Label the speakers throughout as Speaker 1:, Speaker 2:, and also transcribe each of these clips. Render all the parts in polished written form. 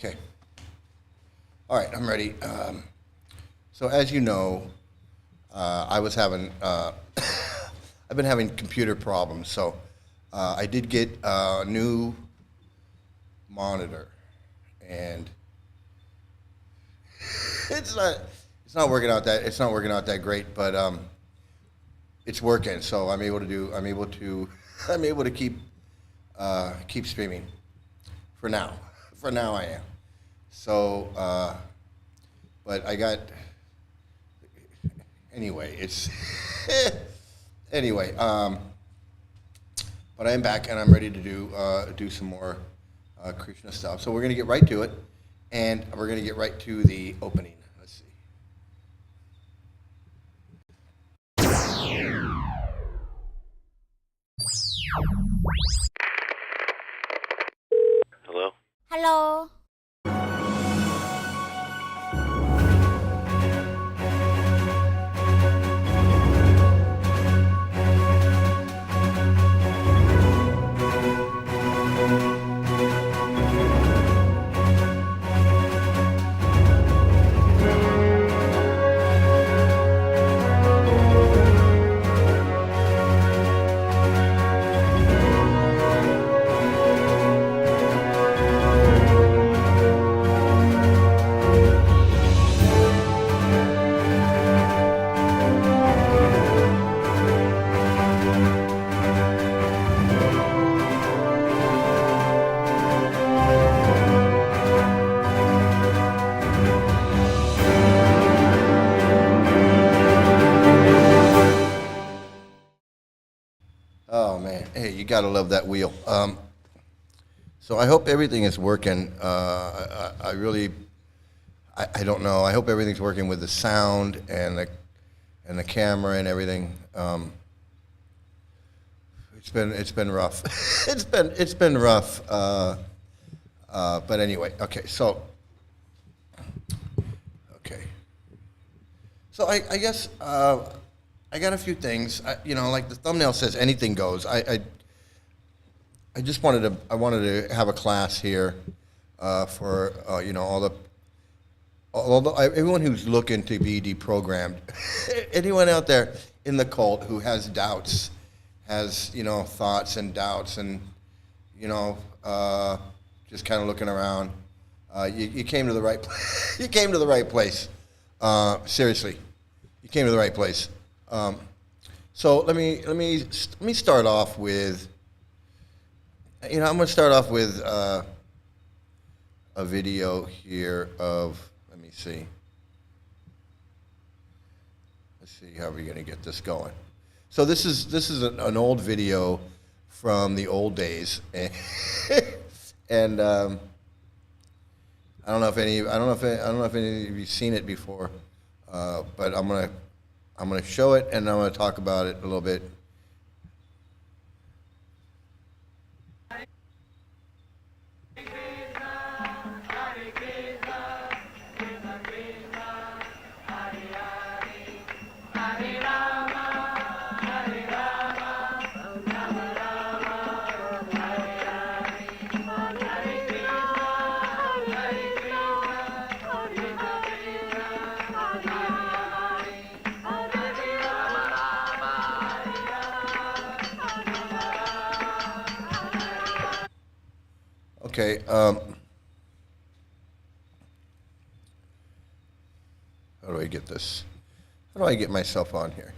Speaker 1: Okay. All right, I'm ready. So as you know, I was having, I've been having computer problems. So I did get a new monitor, and it's not working out that great, but it's working. So I'm able to keep streaming for now. For now, I am. So, but I got, anyway, it's, anyway, but I am back and I'm ready to do some more Krishna stuff. So we're going to get right to it, and we're going to get right to the opening. Let's see.
Speaker 2: Hello?
Speaker 3: Hello.
Speaker 1: Oh man, hey, you gotta love that wheel. So I hope everything is working. I really, I don't know. I hope everything's working with the sound and the camera and everything. It's been rough. it's been rough. But anyway, okay. So I guess I got a few things. Like the thumbnail says, anything goes. I just wanted to have a class here for everyone who's looking to be deprogrammed. Anyone out there in the cult who has doubts, has thoughts and doubts, and just kind of looking around. You came to the right place. You came to the right place. Seriously, you came to the right place. So let me start off with, I'm going to start off with a video here of, let me see. Let's see how we're going to get this going. So this is an old video from the old days, and I don't know if any of you've seen it before, but I'm gonna show it, and I'm gonna talk about it a little bit. Okay. How do I get this? How do I get myself on here?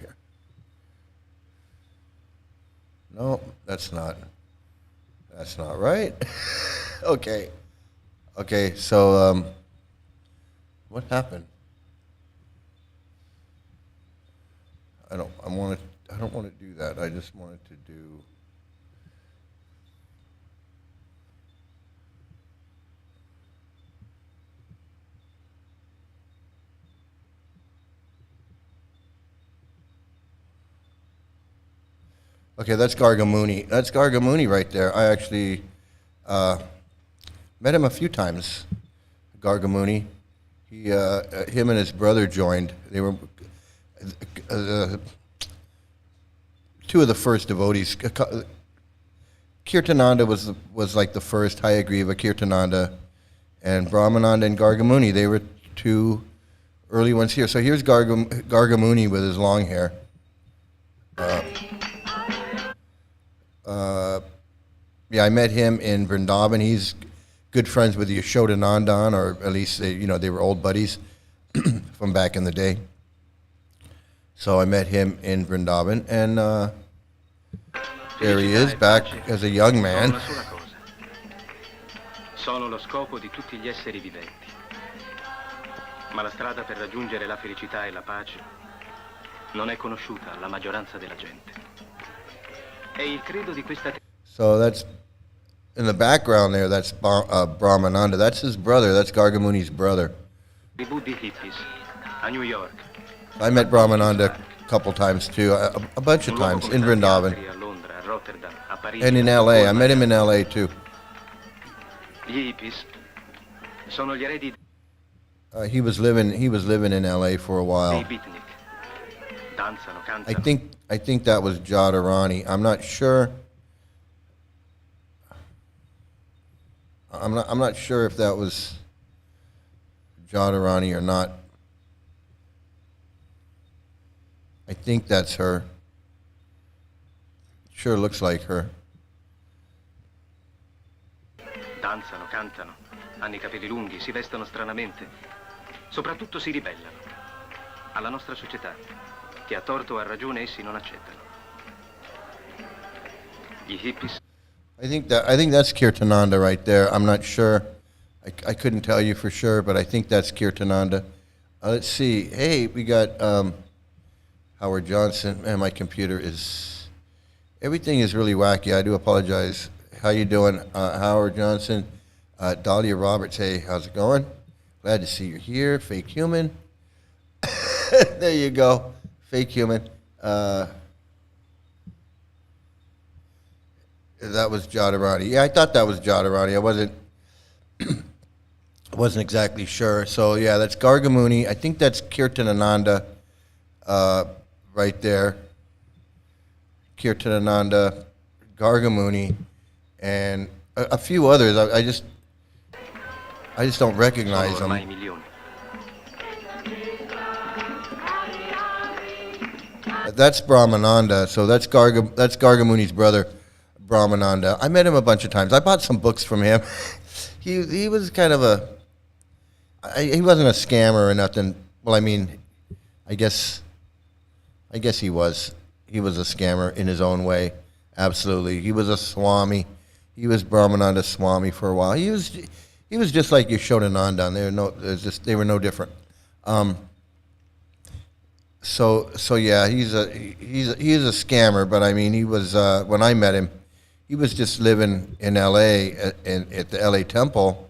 Speaker 1: No, that's not right. Okay. So, what happened? I don't want to do that. I just wanted to do. Okay, that's Gargamuni. That's Gargamuni right there. I actually met him a few times. Gargamuni. Him and his brother joined. They were two of the first devotees. Kirtananda was like the first Hayagriva Kirtananda, And Brahmananda and Gargamuni, they were two early ones here. So here's Gargamuni with his long hair. Yeah, I met him in Vrindavan. He's good friends with Yashodanandan, or at least they were old buddies from back in the day. So I met him in Vrindavan, and there he is, back as a young man.
Speaker 2: Sono lo scopo di tutti gli esseri viventi. Ma la strada per raggiungere la felicità e la pace non è conosciuta alla maggioranza della gente. È il credo di questa.
Speaker 1: So that's in the background there. That's Brahmananda. That's his brother. That's Gargamuni's brother.
Speaker 2: Tribù di hippies a New York.
Speaker 1: I met Brahmananda a couple times too, a bunch of times in Vrindavan and in L.A. I met him in L.A. too.
Speaker 2: Gli hippies sono gli eredi.
Speaker 1: He was living in L.A. for a while.
Speaker 2: Danzano,
Speaker 1: I think that was Jadharani. I'm not sure. I'm not sure if that was Jadharani or not. I think that's her. Sure looks like her.
Speaker 2: Danzano, cantano, hanno I capelli lunghi, si vestono stranamente. Soprattutto si ribellano alla nostra società, che a torto o a ragione essi non accettano. Gli hippies.
Speaker 1: I think that's Kirtananda right there. I'm not sure. I couldn't tell you for sure, but I think that's Kirtananda. Let's see. Hey, we got Howard Johnson. Man, my computer is. Everything is really wacky. I do apologize. How you doing, Howard Johnson? Dahlia Roberts. Hey, how's it going? Glad to see you here. Fake human. There you go. Fake human. That was Jadharani. Yeah, I thought that was Jadharani. I wasn't exactly sure. So yeah, that's Gargamuni. I think that's Kirtanananda right there. Kirtanananda, Gargamuni, and a few others. I just don't recognize them. That's Brahmananda. So that's Gargamuni's brother, Brahmananda. I met him a bunch of times. I bought some books from him. He was kind of he wasn't a scammer or nothing. Well, I mean, I guess he was. He was a scammer in his own way. Absolutely. He was a Swami. He was Brahmananda Swami for a while. He was just like Yashodanandan. They were no different. So yeah, he's a scammer. But I mean, he was when I met him, he was just living in L.A. at the L.A. Temple,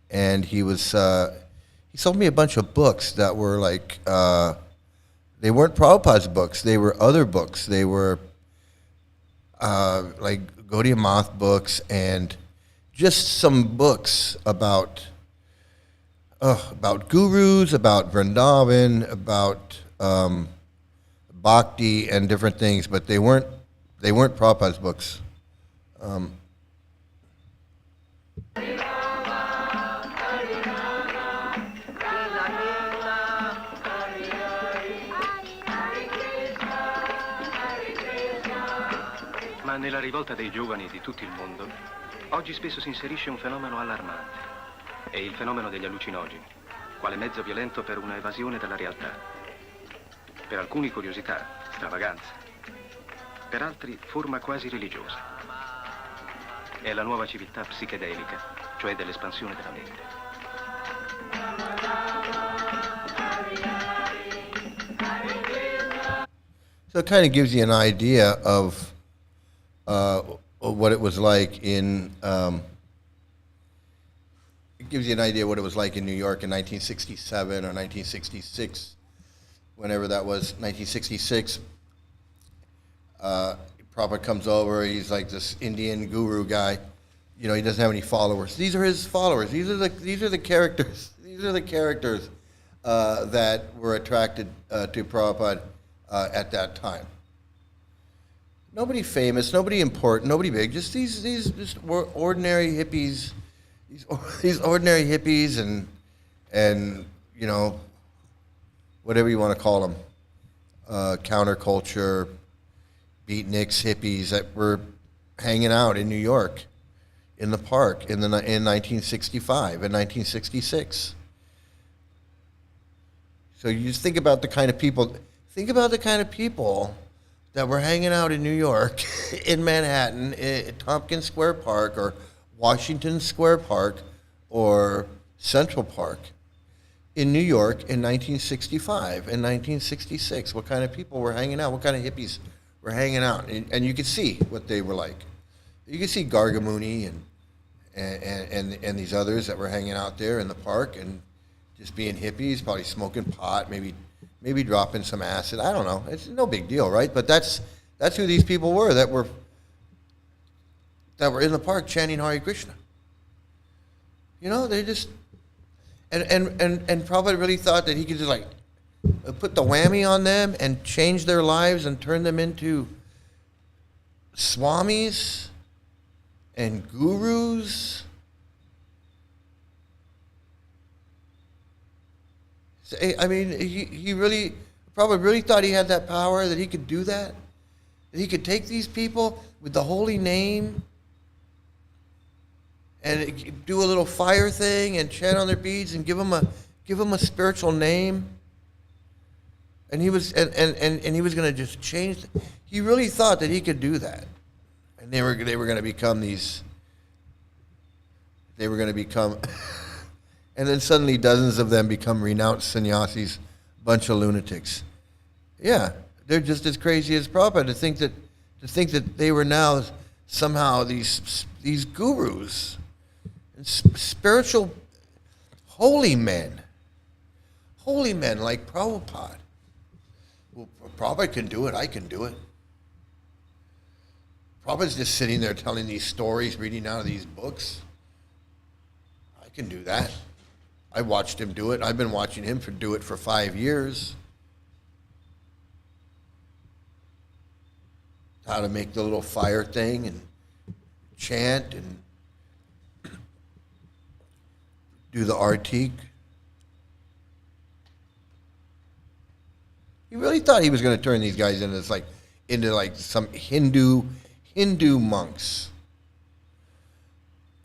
Speaker 1: and he sold me a bunch of books that were like they weren't Prabhupada's books. They were other books. They were like Gaudiya Math books, and just some books about gurus, about Vrindavan, about bhakti and different things, but they weren't Prabhupada's books.
Speaker 2: Ma nella rivolta dei giovani di tutto il mondo, oggi spesso si inserisce un fenomeno allarmante. È il fenomeno degli allucinogeni, quale mezzo violento per una evasione dalla realtà. Per alcuni curiosità, stravaganza. Per altri forma quasi religiosa. È la nuova civiltà psichedelica, cioè dell'espansione della mente.
Speaker 1: So it kind of gives you an idea of what it was like in. It gives you an idea what it was like in New York in 1967 or 1966, whenever that was. 1966. Prabhupada comes over. He's like this Indian guru guy. You know, he doesn't have any followers. These are his followers. These are the characters. These are the characters that were attracted to Prabhupada at that time. Nobody famous, nobody important, nobody big. Just these just ordinary hippies, these ordinary hippies and you know, whatever you want to call them, counterculture, beatniks, hippies that were hanging out in New York, in the park in 1965 and 1966. So you just think about the kind of people. Think about the kind of people that were hanging out in New York, in Manhattan, at Tompkins Square Park, or Washington Square Park, or Central Park, in New York in 1965 and 1966. What kind of people were hanging out? What kind of hippies were hanging out? And you could see what they were like. You could see Gargamuni and these others that were hanging out there in the park and just being hippies, probably smoking pot, maybe dropping some acid. I don't know. It's no big deal, right? But that's who these people were that were in the park chanting Hare Krishna. You know, they just and probably really thought that he could just like put the whammy on them and change their lives and turn them into swamis and gurus. I mean, he really probably really thought he had that power, that he could do that he could take these people with the holy name and do a little fire thing and chant on their beads and give them a spiritual name. And he was and he was going to just change. He really thought that he could do that, and they were going to become these. They were going to become, and then suddenly dozens of them become renounced sannyasis, bunch of lunatics. Yeah, they're just as crazy as Prabhupada to think that they were now somehow these gurus, and spiritual holy men like Prabhupada. Well, Prabhupada can do it, I can do it. Prabhupada's just sitting there telling these stories, reading out of these books. I can do that. I watched him do it. I've been watching him do it for 5 years. How to make the little fire thing and chant and do the artik. He really thought he was going to turn these guys into some Hindu monks.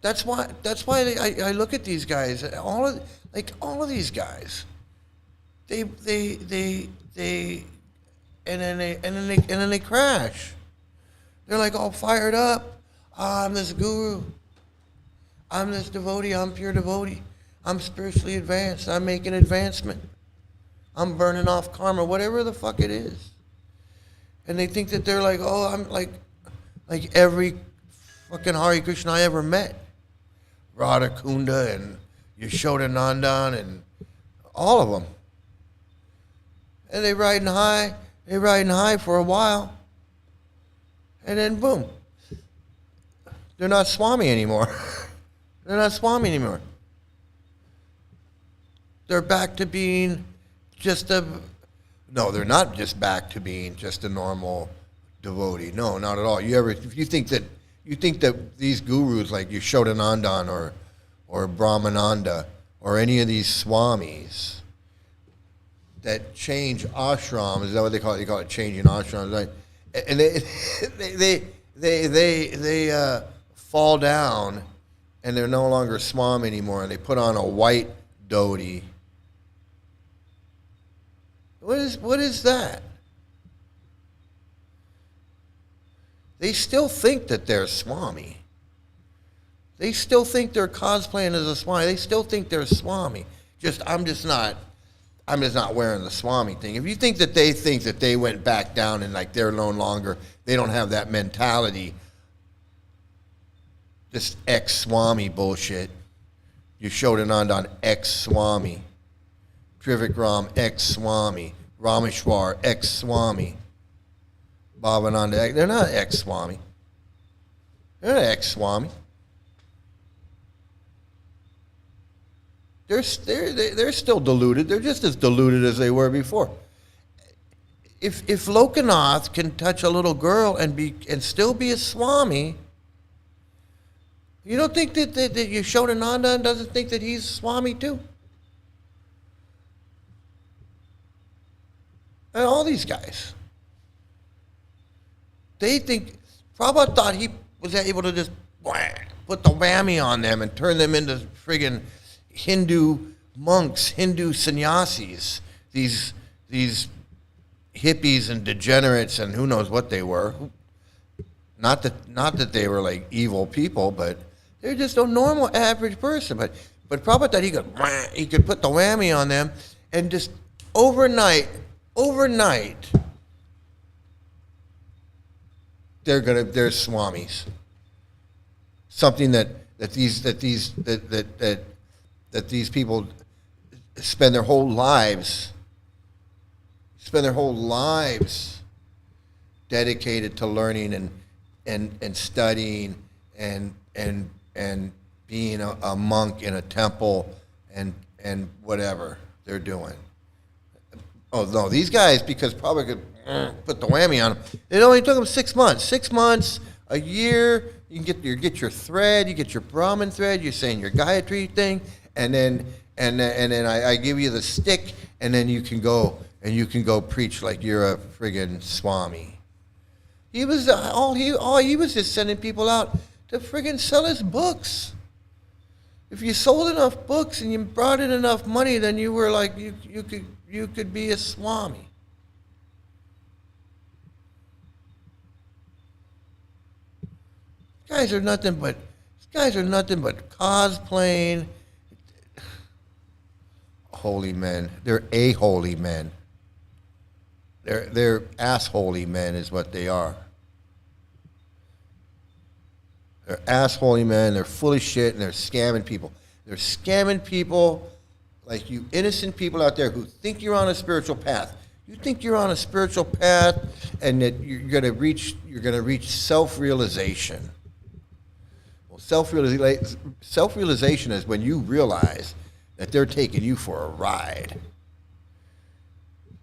Speaker 1: That's why I look at these guys. All of these guys, they and then they crash. They're like all fired up. I'm this guru. I'm this devotee. I'm pure devotee. I'm spiritually advanced. I'm making advancement. I'm burning off karma, whatever the fuck it is. And they think that they're like, oh, I'm like every fucking Hare Krishna I ever met. Radha Kunda and Yashodanandan and all of them. And they riding high for a while. And then boom. They're not Swami anymore. They're not Swami anymore. They're back to being no, they're not just back to being just a normal devotee. No, not at all. If you think that these gurus like Yashodanandan or Brahmananda or any of these swamis that change ashrams, is that what they call it? They call it changing ashrams, right? And they fall down and they're no longer swami anymore, and they put on a white dhoti. What is that? They still think that they're Swami. They still think they're cosplaying as a Swami. They still think they're Swami. I'm just not wearing the Swami thing. If you think that they went back down and like they're no longer, they don't have that mentality, this ex-Swami bullshit. Yashodanandan ex-Swami. Trivikram ex-Swami. Rameshwar ex-Swami. Bhavananda, they're not ex-Swami. They're not ex-Swami. They're still deluded. They're just as deluded as they were before. If Lokanath can touch a little girl and still be a Swami, You don't think that Yashodananda doesn't think that he's Swami too? And all these guys. They think, Prabhupada thought he was able to just put the whammy on them and turn them into friggin' Hindu monks, Hindu sannyasis, these hippies and degenerates and who knows what they were. Not that they were like evil people, but they're just a normal average person. But Prabhupada thought he could put the whammy on them and just overnight, they're swamis. Something that these people spend their whole lives dedicated to learning and studying and being a monk in a temple and whatever they're doing. Oh no, these guys, because probably could put the whammy on them. It only took them 6 months. 6 months, a year. You can get your thread. You get your Brahmin thread. You're saying your Gayatri thing, and then I give you the stick, and then you can go preach like you're a friggin' Swami. He was all he was just sending people out to friggin' sell his books. If you sold enough books and you brought in enough money, then you were like you could be a Swami. These guys are nothing but cosplaying. Holy men. They're a-holy men. They're ass-holy men is what they are. They're ass-holy men. They're full of shit, and they're scamming people. They're scamming people like you innocent people out there who think you're on a spiritual path. You think you're on a spiritual path and that you're gonna reach self-realization. Well, self-realization is when you realize that they're taking you for a ride.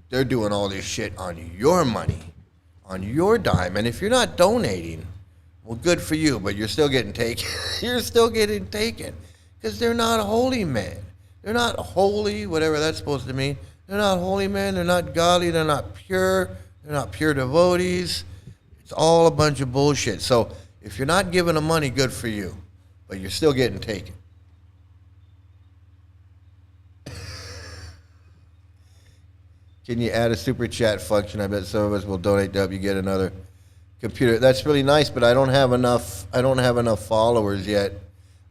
Speaker 1: They're doing all this shit on your money, on your dime, and if you're not donating, well, good for you, but you're still getting taken. You're still getting taken because they're not holy men. They're not holy, whatever that's supposed to mean. They're not holy men. They're not godly. They're not pure. They're not pure devotees. It's all a bunch of bullshit. So if you're not giving them money, good for you, but you're still getting taken. Can you add a super chat function? I bet some of us will donate to help you get another computer. That's really nice, but I don't have enough followers yet,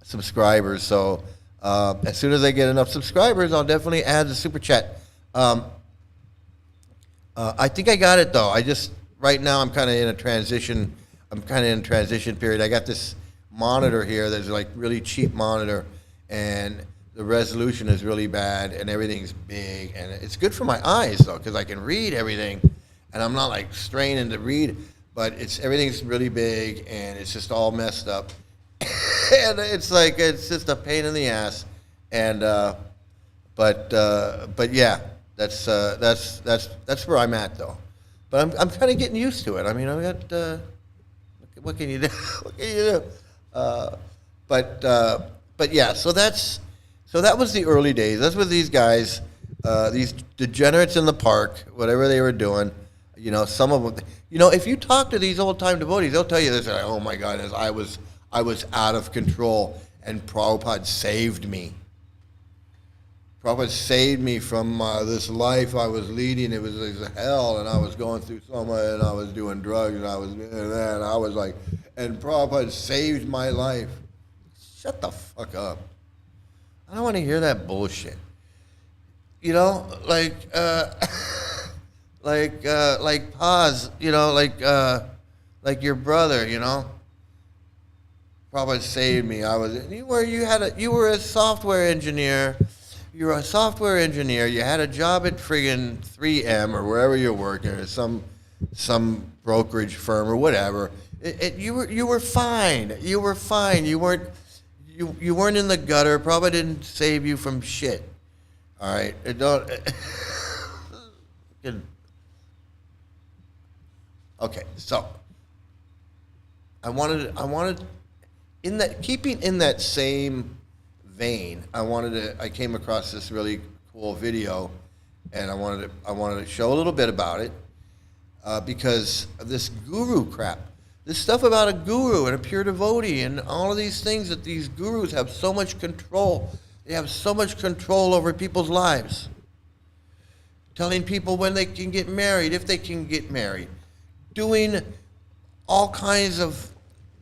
Speaker 1: subscribers. So as soon as I get enough subscribers, I'll definitely add the super chat. I think I got it though. Right now I'm kind of in a transition. Period. I got this monitor here that's like really cheap monitor, and the resolution is really bad, and everything's big, and it's good for my eyes though, because I can read everything, and I'm not like straining to read, but everything's really big, and it's just all messed up, and it's just a pain in the ass, and but yeah, that's where I'm at though, but I'm kind of getting used to it. I mean, I've got what can you do? What can you do? But yeah, so that was the early days. That's what these guys, these degenerates in the park, whatever they were doing, some of them, if you talk to these old-time devotees, they'll tell you this, like, oh my goodness, I was out of control, and Prabhupada saved me. Prabhupada saved me from this life I was leading. It was hell, and I was going through so much, and I was doing drugs, and I was doing that, and I was like, and Prabhupada saved my life. Shut the fuck up. I don't want to hear that bullshit. Like Paz, like your brother, Prabhupada saved me. You were a software engineer. You were a software engineer. You had a job at friggin' 3M or wherever you're working, or some brokerage firm or whatever. You were fine. You were fine. You weren't in the gutter. Probably didn't save you from shit. All right. Okay. So I wanted keeping in that same vein, I came across this really cool video, and I wanted to show a little bit about it, because of this guru crap. This stuff about a guru and a pure devotee and all of these things, that these gurus have so much control. They have so much control over people's lives. Telling people when they can get married, if they can get married. Doing all kinds of,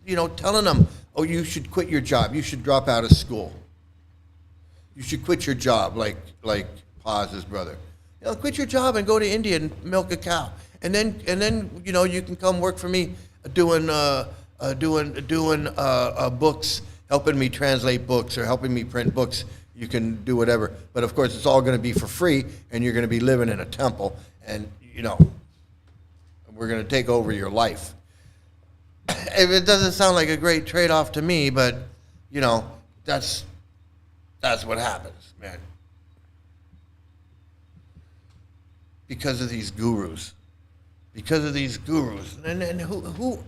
Speaker 1: telling them, oh, you should quit your job. You should drop out of school. You should quit your job, like Paz's brother. Quit your job and go to India and milk a cow. And then you can come work for me doing books, helping me translate books or helping me print books. You can do whatever. But of course, it's all going to be for free, and you're going to be living in a temple, and, we're going to take over your life. If it doesn't sound like a great trade-off to me, but, that's what happens, man. Because of these gurus. And who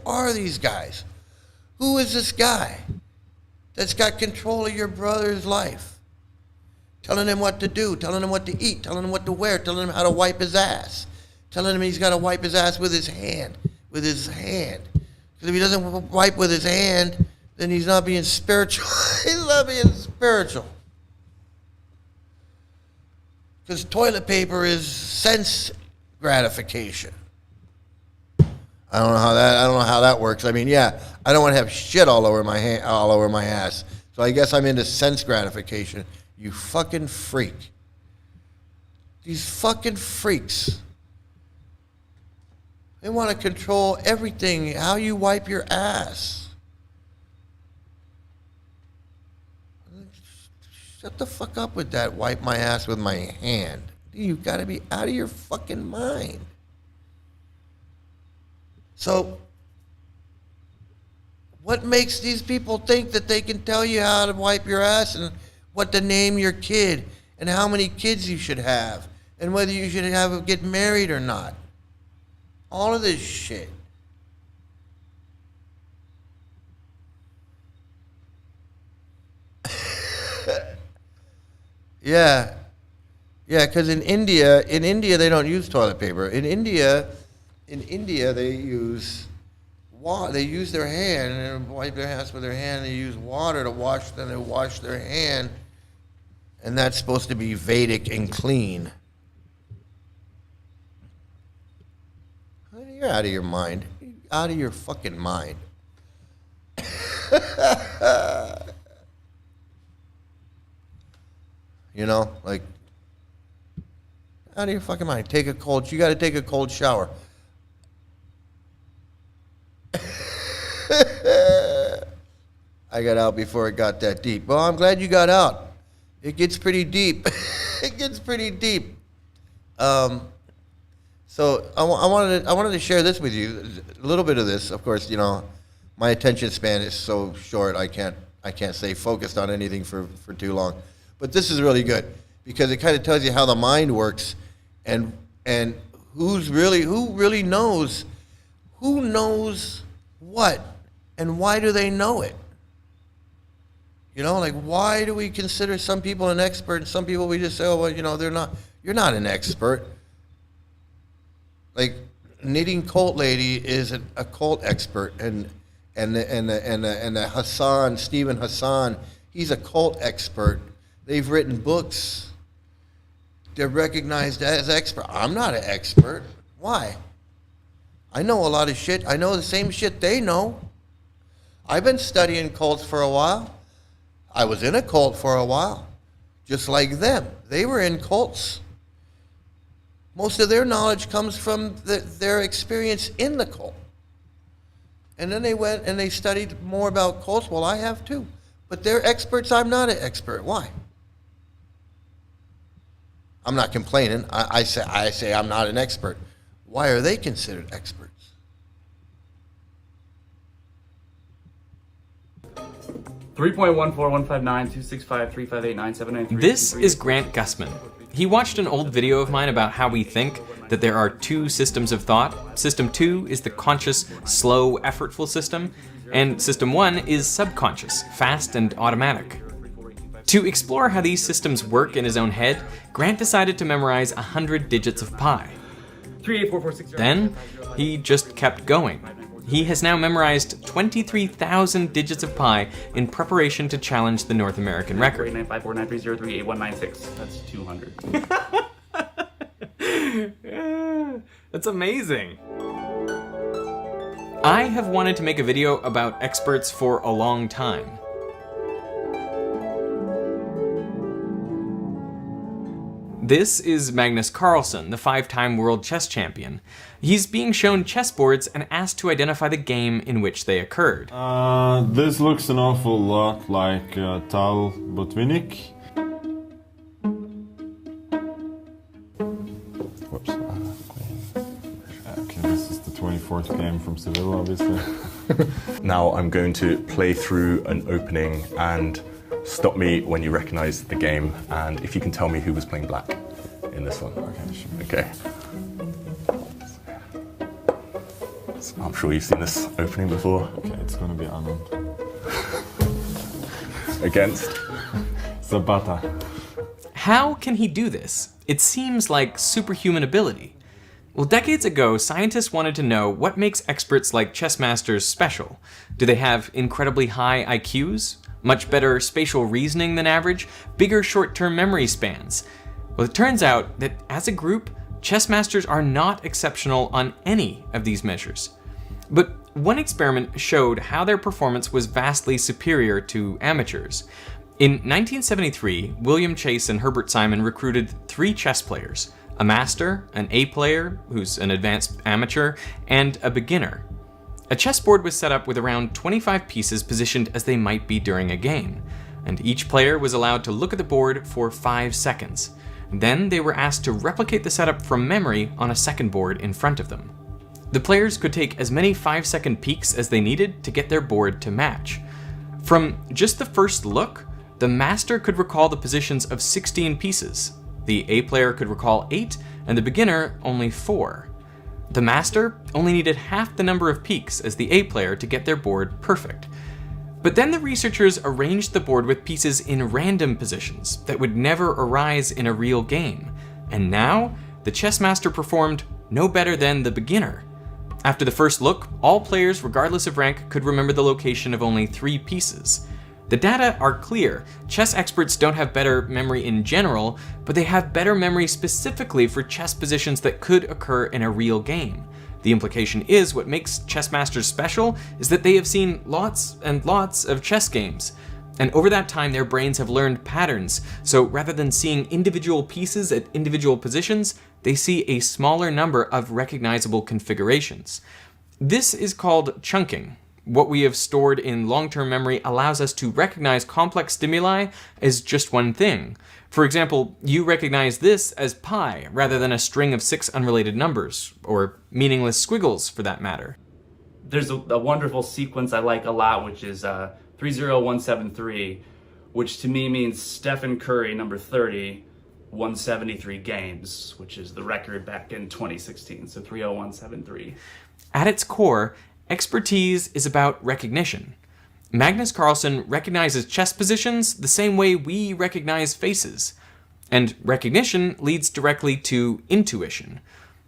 Speaker 1: are these guys? Who is this guy that's got control of your brother's life? Telling him what to do, telling him what to eat, telling him what to wear, telling him how to wipe his ass. Telling him he's got to wipe his ass with his hand. Because if he doesn't wipe with his hand, then he's not being spiritual. He's not being spiritual. Because toilet paper is sense gratification. I don't know how that works. I mean, yeah, I don't want to have shit all over my ass. So I guess I'm into sense gratification. You fucking freak. These fucking freaks. They want to control everything, how you wipe your ass. Shut the fuck up with that, wipe my ass with my hand. You've got to be out of your fucking mind. So, what makes these people think that they can tell you how to wipe your ass and what to name your kid and how many kids you should have and whether you should get married or not? All of this shit. Yeah, because in India they don't use toilet paper. In India they use water. They use their hand and wipe their ass with their hand. They use water to wash. Then they wash their hand, and that's supposed to be Vedic and clean. You're out of your mind. You're out of your fucking mind. Like, out of your fucking mind. You got to take a cold shower. I got out before it got that deep. Well, I'm glad you got out. It gets pretty deep. It gets pretty deep. So I wanted to share this with you, a little bit of this. Of course, my attention span is so short. I can't stay focused on anything for too long. But this is really good because it kind of tells you how the mind works, and who really knows what and why do they know it? Like, why do we consider some people an expert and some people we just say, oh, well, they're not. You're not an expert. Like, knitting cult lady is a cult expert, and the Hassan, Stephen Hassan, he's a cult expert. They've written books. They're recognized as expert. I'm not an expert. Why? I know a lot of shit. I know the same shit they know. I've been studying cults for a while. I was in a cult for a while, just like them. They were in cults. Most of their knowledge comes from their experience in the cult. And then they went and they studied more about cults. Well, I have too. But they're experts. I'm not an expert. Why? I'm not complaining. I say I'm not an expert. Why are they considered experts?
Speaker 3: This is Grant Gusman. He watched an old video of mine about how we think, that there are two systems of thought. System 2 is the conscious, slow, effortful system, and System 1 is subconscious, fast and automatic. To explore how these systems work in his own head, Grant decided to memorize 100 digits of pi. Then, he just kept going. He has now memorized 23,000 digits of pi in preparation to challenge the North American record.
Speaker 4: 8954930381996. That's 200.
Speaker 3: That's amazing. I have wanted to make a video about experts for a long time. This is Magnus Carlsen, the 5-time world chess champion. He's being shown chessboards and asked to identify the game in which they occurred.
Speaker 5: This looks an awful lot like Tal Botvinnik. Whoops. Okay, this is the 24th game from Seville, obviously.
Speaker 6: Now I'm going to play through an opening and stop me when you recognize the game, and if you can tell me who was playing black in this one.
Speaker 5: Okay, sure.
Speaker 6: Okay. So I'm sure you've seen this opening before.
Speaker 5: Okay, it's gonna be Anand.
Speaker 6: Against
Speaker 5: Zapata.
Speaker 3: How can he do this? It seems like superhuman ability. Well, decades ago, scientists wanted to know what makes experts like chess masters special. Do they have incredibly high IQs? Much better spatial reasoning than average? Bigger short-term memory spans? Well, it turns out that as a group, chess masters are not exceptional on any of these measures. But one experiment showed how their performance was vastly superior to amateurs. In 1973, William Chase and Herbert Simon recruited 3 chess players: a master, an A player, who's an advanced amateur, and a beginner. A chessboard was set up with around 25 pieces positioned as they might be during a game, and each player was allowed to look at the board for 5 seconds. Then they were asked to replicate the setup from memory on a second board in front of them. The players could take as many 5-second peeks as they needed to get their board to match. From just the first look, the master could recall the positions of 16 pieces. The A player could recall 8, and the beginner only 4. The master only needed half the number of peeks as the A player to get their board perfect. But then the researchers arranged the board with pieces in random positions that would never arise in a real game. And now, the chess master performed no better than the beginner. After the first look, all players, regardless of rank, could remember the location of only 3 pieces. The data are clear. Chess experts don't have better memory in general, but they have better memory specifically for chess positions that could occur in a real game. The implication is what makes chess masters special is that they have seen lots and lots of chess games. And over that time, their brains have learned patterns. So rather than seeing individual pieces at individual positions, they see a smaller number of recognizable configurations. This is called chunking. What we have stored in long-term memory allows us to recognize complex stimuli as just one thing. For example, you recognize this as pi rather than a string of 6 unrelated numbers, or meaningless squiggles for that matter.
Speaker 4: There's a wonderful sequence I like a lot, which is 30173, which to me means Stephen Curry, number 30, 173 games, which is the record back in 2016, so 30173.
Speaker 3: At its core, expertise is about recognition. Magnus Carlsen recognizes chess positions the same way we recognize faces. And recognition leads directly to intuition.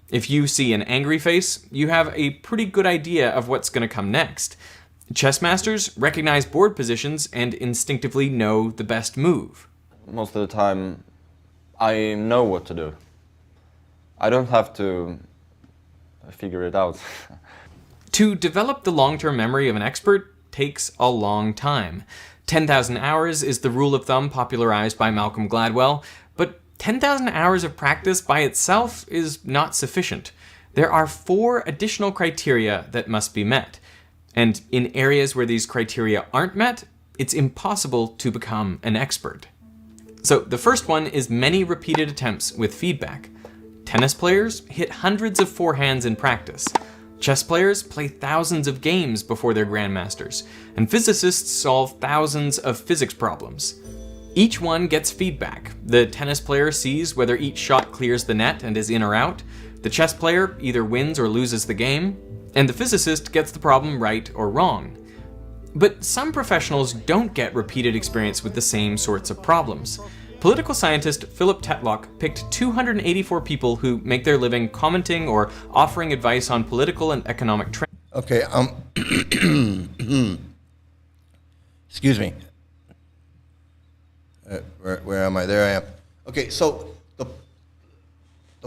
Speaker 3: If you see an angry face, you have a pretty good idea of what's going to come next. Chess masters recognize board positions and instinctively know the best move.
Speaker 7: Most of the time, I know what to do. I don't have to figure it out.
Speaker 3: To develop the long-term memory of an expert takes a long time. 10,000 hours is the rule of thumb popularized by Malcolm Gladwell, but 10,000 hours of practice by itself is not sufficient. There are 4 additional criteria that must be met. And in areas where these criteria aren't met, it's impossible to become an expert. So the first one is many repeated attempts with feedback. Tennis players hit hundreds of forehands in practice. Chess players play thousands of games before they're grandmasters, and physicists solve thousands of physics problems. Each one gets feedback. The tennis player sees whether each shot clears the net and is in or out. The chess player either wins or loses the game, and the physicist gets the problem right or wrong. But some professionals don't get repeated experience with the same sorts of problems. Political scientist Philip Tetlock picked 284 people who make their living commenting or offering advice on political and economic trends.
Speaker 1: Okay, excuse me. Where am I? There I am. Okay, so the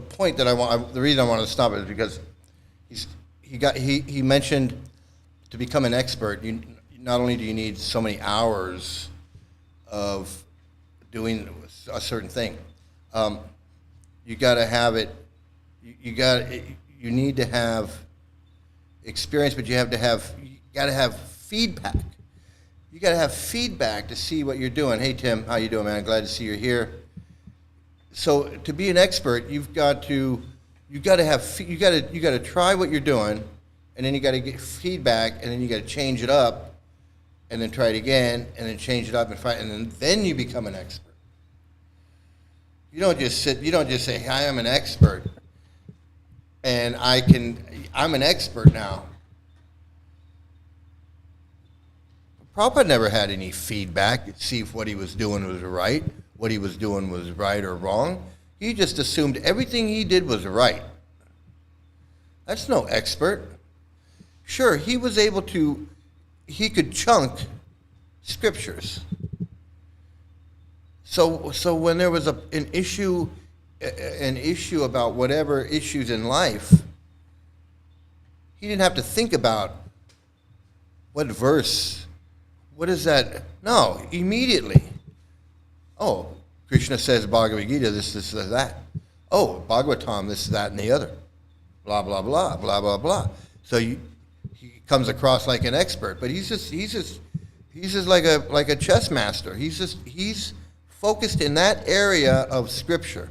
Speaker 1: point that the reason I wanted to stop it is because he mentioned to become an expert, not only do you need so many hours of doing a certain thing, you got to have it. You need to have experience, but you got to have feedback. You got to have feedback to see what you're doing. Hey Tim, how you doing, man? Glad to see you're here. So to be an expert, you got to try what you're doing, and then you got to get feedback, and then you got to change it up, and then try it again, and then change it up and find, and then you become an expert. You don't just say, "Hi, I'm an expert," and I'm an expert now. Prabhupada never had any feedback to see if what he was doing was right, what he was doing was right or wrong. He just assumed everything he did was right. That's no expert. Sure, he could chunk scriptures. So when there was an issue about whatever issues in life, he didn't have to think about what verse, what is that? No, immediately. Oh, Krishna says Bhagavad Gita, this, that. Oh, Bhagavatam, this, that, and the other. Blah, blah, blah, blah, blah, blah. So he comes across like an expert, but he's just like a chess master. He's focused in that area of scripture.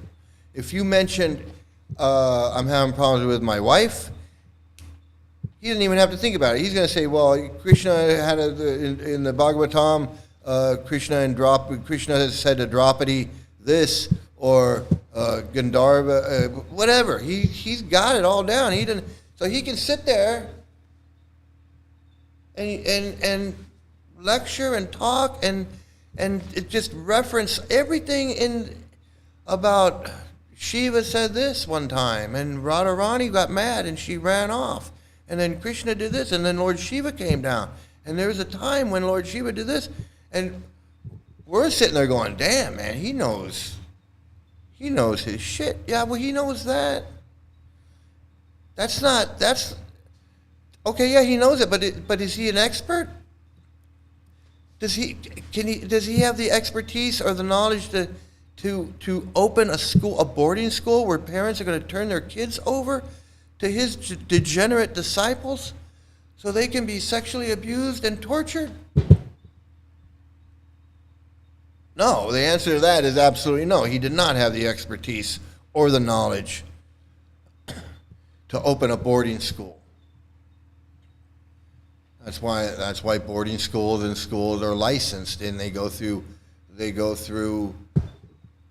Speaker 1: If you mentioned, I'm having problems with my wife, he didn't even have to think about it. He's going to say, well, Krishna had in the Bhagavatam, Krishna has said to Draupadi this, or Gandharva, whatever. He's got it all down. So he can sit there and lecture and talk and it just reference everything about Shiva said this one time, and Radharani got mad and she ran off. And then Krishna did this, and then Lord Shiva came down. And there was a time when Lord Shiva did this, and we're sitting there going, damn, man, he knows his shit. Yeah, well, he knows that. Okay, yeah, he knows it, but is he an expert? Does he have the expertise or the knowledge to open a boarding school where parents are going to turn their kids over to his degenerate disciples so they can be sexually abused and tortured? No, the answer to that is absolutely no. He did not have the expertise or the knowledge to open a boarding school. That's why boarding schools and schools are licensed, and they go through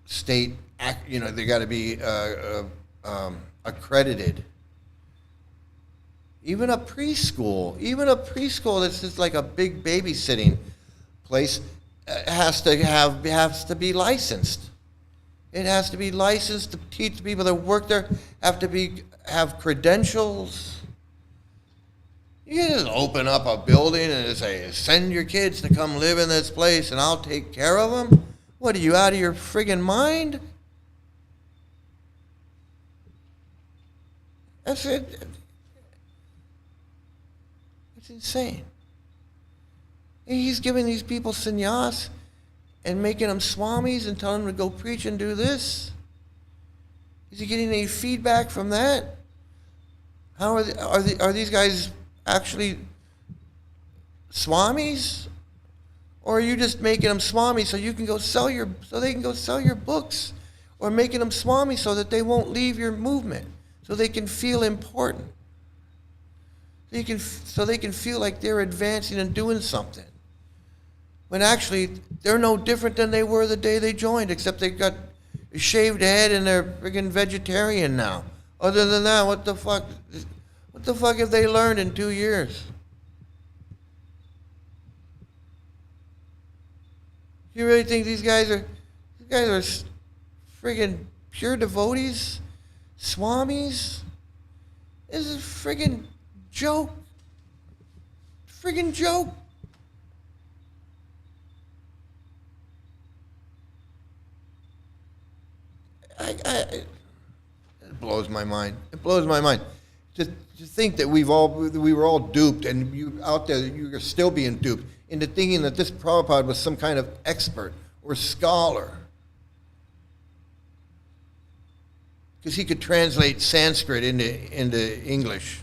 Speaker 1: state, they got to be accredited. Even a preschool that's just like a big babysitting place has to be licensed. It has to be licensed to teach the people that work there, have credentials. You can just open up a building and just say, send your kids to come live in this place and I'll take care of them. What, are you out of your friggin' mind? That's it. It's insane. And he's giving these people sannyas and making them swamis and telling them to go preach and do this. Is he getting any feedback from that? How are these guys actually swamis? Or are you just making them swami so they can go sell your books? Or making them swami so that they won't leave your movement, so they can feel important? So they can feel like they're advancing and doing something. When actually, they're no different than they were the day they joined, except they got a shaved head and they're friggin' vegetarian now. Other than that, what the fuck have they learned in 2 years? You really think these guys are friggin' pure devotees? Swamis? This is a friggin' joke. Friggin' joke. It blows my mind. It blows my mind. To think that we were all duped, and you out there, you're still being duped into thinking that this Prabhupada was some kind of expert or scholar. Because he could translate Sanskrit into English.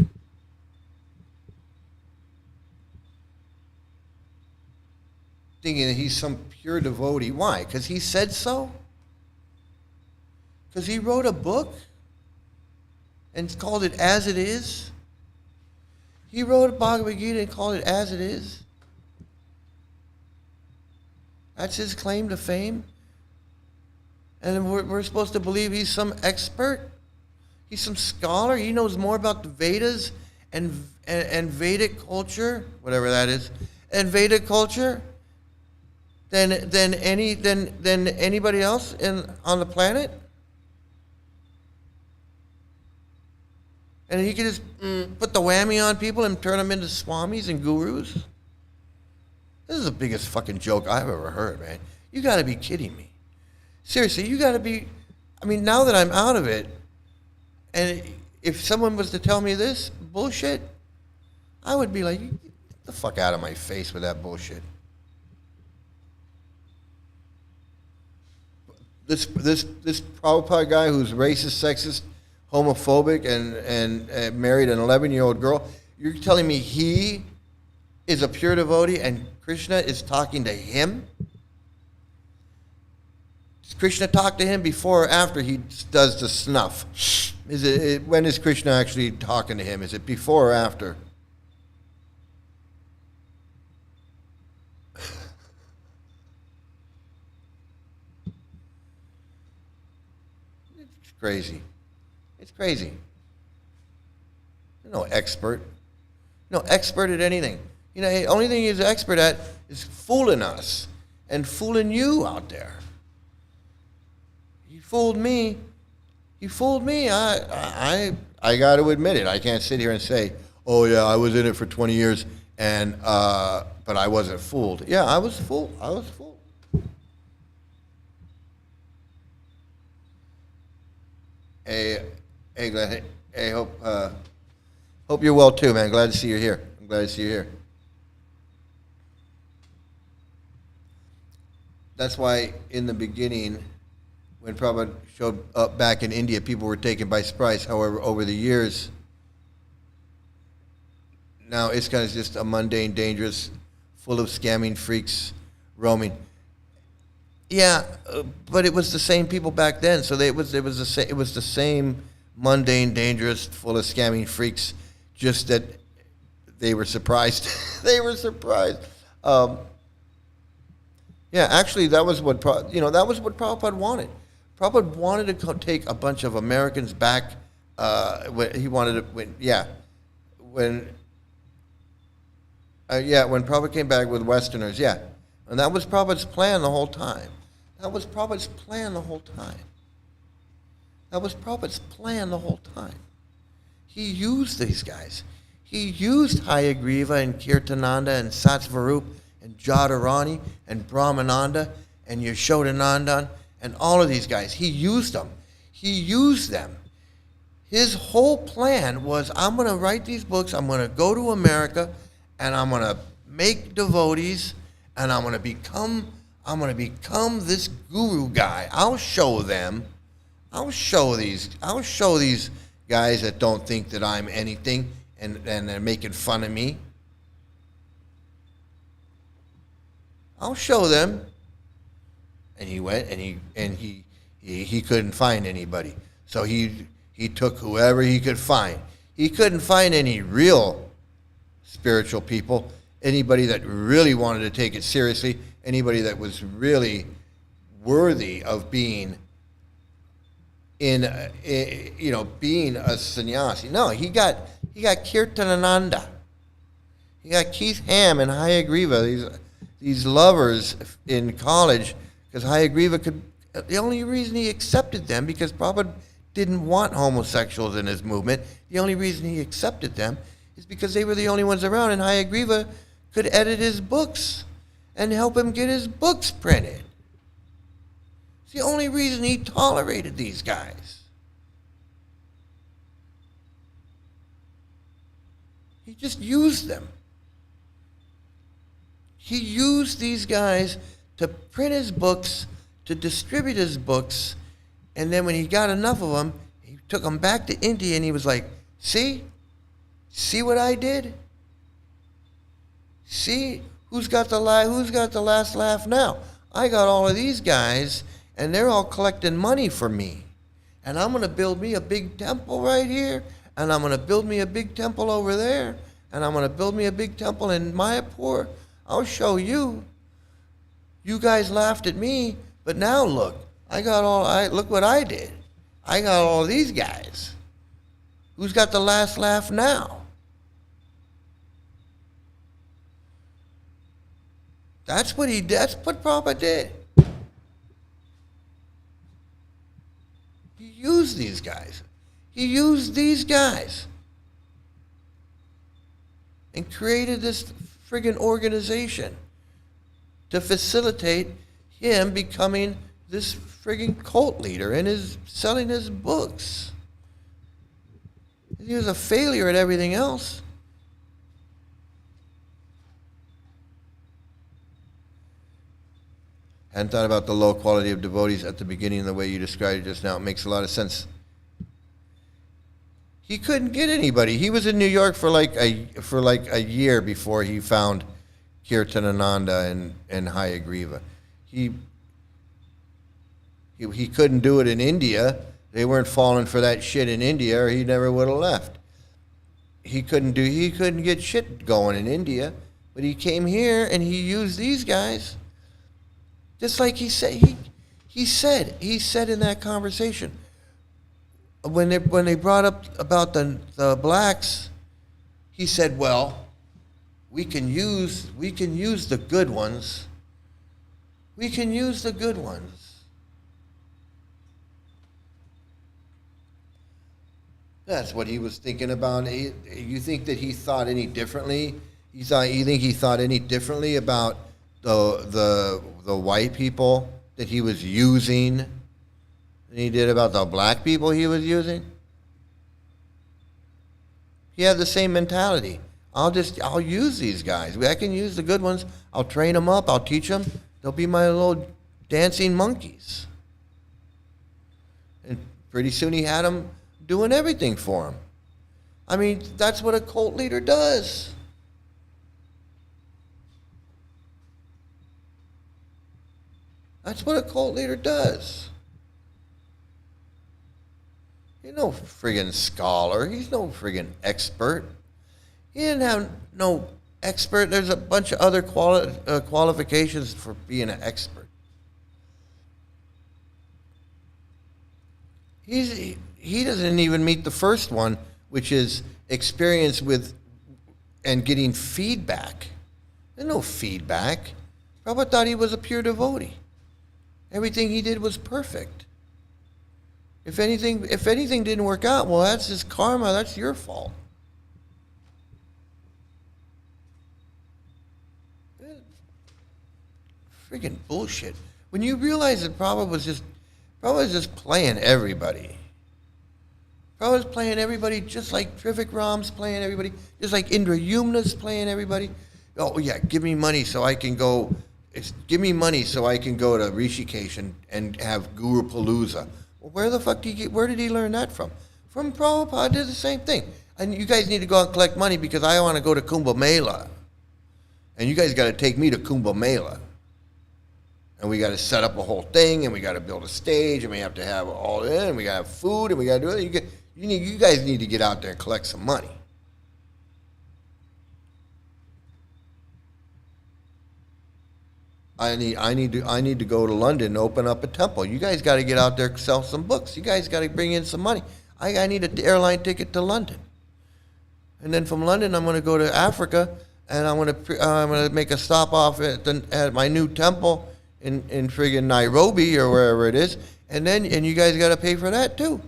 Speaker 1: Thinking that he's some pure devotee. Why? Because he said so? Because he wrote a book and called it As It Is? He wrote a Bhagavad Gita and called it As It Is? That's his claim to fame? And we're supposed to believe he's some expert? He's some scholar? He knows more about the Vedas and Vedic culture, whatever that is, and Vedic culture than anybody else on the planet? And he could just put the whammy on people and turn them into swamis and gurus? This is the biggest fucking joke I've ever heard, man. You gotta be kidding me. Seriously, you gotta be, I mean, now that I'm out of it, and if someone was to tell me this bullshit, I would be like, get the fuck out of my face with that bullshit. This Prabhupada guy who's racist, sexist, homophobic, and married an 11-year-old girl, you're telling me he is a pure devotee and Krishna is talking to him? Does Krishna talk to him before or after he does the snuff? When is Krishna actually talking to him? Is it before or after? It's crazy. It's crazy. You're no expert. No expert at anything. You know, the only thing he's an expert at is fooling us and fooling you out there. You fooled me. You fooled me. I got to admit it. I can't sit here and say, oh yeah, I was in it for 20 years and but I wasn't fooled. Yeah, I was fooled. I was fooled. Hey, Glenn. Hey, hope you're well too, man. Glad to see you here. I'm glad to see you here. That's why in the beginning, when Prabhupada showed up back in India, people were taken by surprise. However, over the years, now ISKCON is just a mundane, dangerous, full of scamming freaks roaming. Yeah, but it was the same people back then, so it was the same mundane, dangerous, full of scamming freaks, just that they were surprised. They were surprised. Yeah, actually, that was what Prabhupada wanted. Prabhupada wanted to take a bunch of Americans back. When Prabhupada came back with Westerners, yeah, and that was Prabhupada's plan the whole time. That was Prabhupada's plan the whole time. That was Prabhupada's plan the whole time. He used these guys. He used Hayagriva and Kirtananda and Satsvarup and Jadharani and Brahmananda and Yashodanandan and all of these guys. He used them. He used them. His whole plan was, I'm going to write these books, I'm going to go to America, and I'm going to make devotees, and I'm going to become this guru guy. I'll show these guys that don't think that I'm anything and they're making fun of me. I'll show them. And he went and he couldn't find anybody. So he took whoever he could find. He couldn't find any real spiritual people, anybody that really wanted to take it seriously, anybody that was really worthy of being being a sannyasi. No, he got Kirtanananda. He got Keith Ham and Hayagriva, these lovers in college, because Hayagriva could, the only reason he accepted them, because Prabhupada didn't want homosexuals in his movement, the only reason he accepted them is because they were the only ones around, and Hayagriva could edit his books and help him get his books printed. It's the only reason he tolerated these guys. He just used them. He used these guys to print his books, to distribute his books, and then when he got enough of them, he took them back to India and he was like, see what I did? See who's got the last laugh now? I got all of these guys and they're all collecting money for me. And I'm going to build me a big temple right here, and I'm going to build me a big temple over there, and I'm going to build me a big temple in Mayapur. I'll show you. You guys laughed at me, but now look, look what I did. I got all these guys. Who's got the last laugh now? That's what Prabhupada did. He used these guys. He used these guys and created this friggin' organization to facilitate him becoming this friggin' cult leader and selling his books. He was a failure at everything else. Hadn't thought about the low quality of devotees at the beginning the way you described it just now. It makes a lot of sense. He couldn't get anybody. He was in New York for like a year before he found Kirtanananda and Hayagriva. He couldn't do it in India. They weren't falling for that shit in India, or he never would have left. He couldn't get shit going in India, but he came here and he used these guys. Just like he said in that conversation, when they brought up about the blacks, he said, well, we can use the good ones. We can use the good ones. That's what he was thinking about. You think that he thought any differently? You think he thought any differently about the white people that he was using than he did about the black people he was using? He had the same mentality. I'll use these guys. I can use the good ones. I'll train them up. I'll teach them. They'll be my little dancing monkeys. And pretty soon he had them doing everything for him. I mean, that's what a cult leader does. That's what a cult leader does. He's no friggin' scholar. He's no friggin' expert. He didn't have no expert. There's a bunch of other qualifications for being an expert. He doesn't even meet the first one, which is experience with and getting feedback. There's no feedback. Prabhupada thought he was a pure devotee. Everything he did was perfect. If anything didn't work out, well, that's his karma. That's your fault. Friggin' bullshit. When you realize that Prabhupada was just playing everybody. Prabhupada's playing everybody just like Trivik Ram's playing everybody, just like Indra Yumna's playing everybody. Oh yeah, give me money so I can go. Give me money so I can go to Rishikesh and have Guru Palooza. Well, where did he learn that from? From Prabhupada. Did the same thing. And you guys need to go out and collect money because I want to go to Kumbh Mela. And you guys got to take me to Kumbh Mela. And we got to set up a whole thing, and we got to build a stage, and we have to have all that, and we got to have food, and we got to do it. You guys need to get out there and collect some money. I need to go to London and open up a temple. You guys got to get out there and sell some books. You guys got to bring in some money. I need an airline ticket to London. And then from London, I'm going to go to Africa, and I'm gonna make a stop off at my new temple in friggin' Nairobi or wherever it is, and you guys got to pay for that too.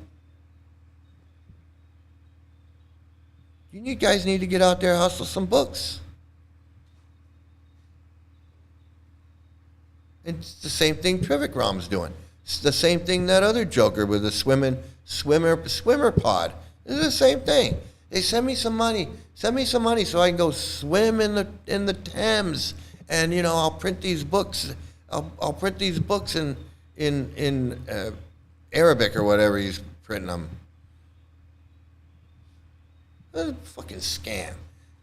Speaker 1: You guys need to get out there and hustle some books. It's the same thing Trivikram's doing. It's the same thing that other joker with the swimmer pod. It's the same thing. They send me some money so I can go swim in the Thames, and I'll print these books. I'll print these books in Arabic or whatever he's printing them. That's a fucking scam.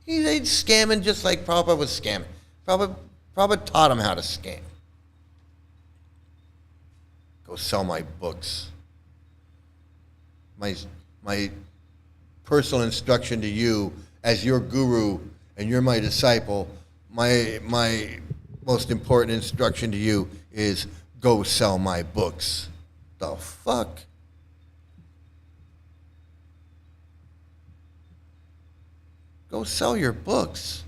Speaker 1: He's scamming just like Prabhupada was scamming. Prabhupada taught him how to scam. Go sell my books. My personal instruction to you as your guru and you're my disciple, my most important instruction to you is go sell my books. The fuck? Go sell your books.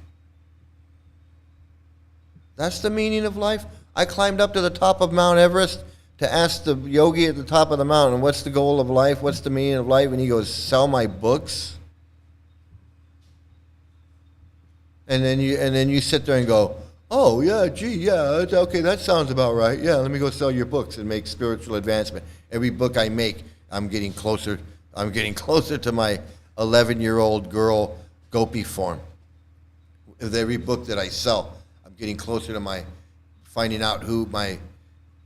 Speaker 1: That's the meaning of life. I climbed up to the top of Mount Everest to ask the yogi at the top of the mountain, what's the goal of life? What's the meaning of life? And he goes, sell my books. And then you sit there and go, oh yeah, gee, yeah, okay, that sounds about right. Yeah, let me go sell your books and make spiritual advancement. Every book I make, I'm getting closer to my 11-year-old girl Gopi form. With every book that I sell, I'm getting closer to finding out who my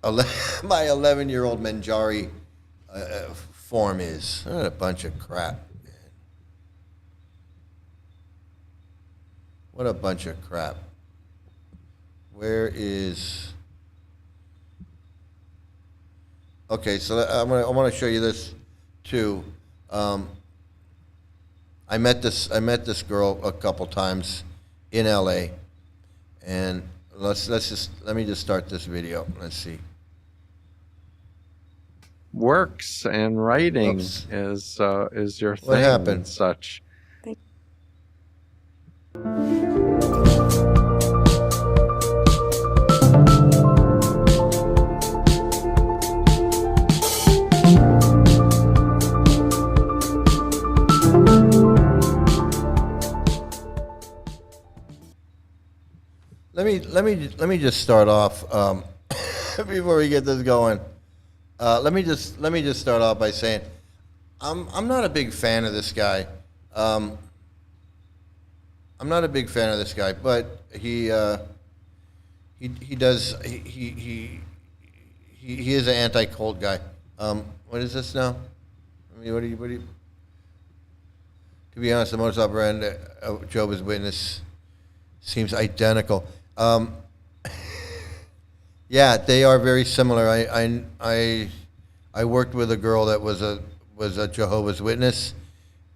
Speaker 1: 11-year-old Manjari form is. What a bunch of crap, man. What a bunch of crap. Where is... Okay, so I want to show you this too. I met this girl a couple times in LA, and let me just start this video. Let's see.
Speaker 8: Works and writing
Speaker 1: Oops.
Speaker 8: is your thing.
Speaker 1: What happened?
Speaker 8: And such.
Speaker 1: Let me just start off before we get this going. Let me just start off by saying I'm not a big fan of this guy. I'm not a big fan of this guy, but he is an anti-cult guy. What is this now? I mean, what do you? To be honest, the modus operandi of Jehovah's Witness seems identical. Yeah, they are very similar. I worked with a girl that was a Jehovah's Witness,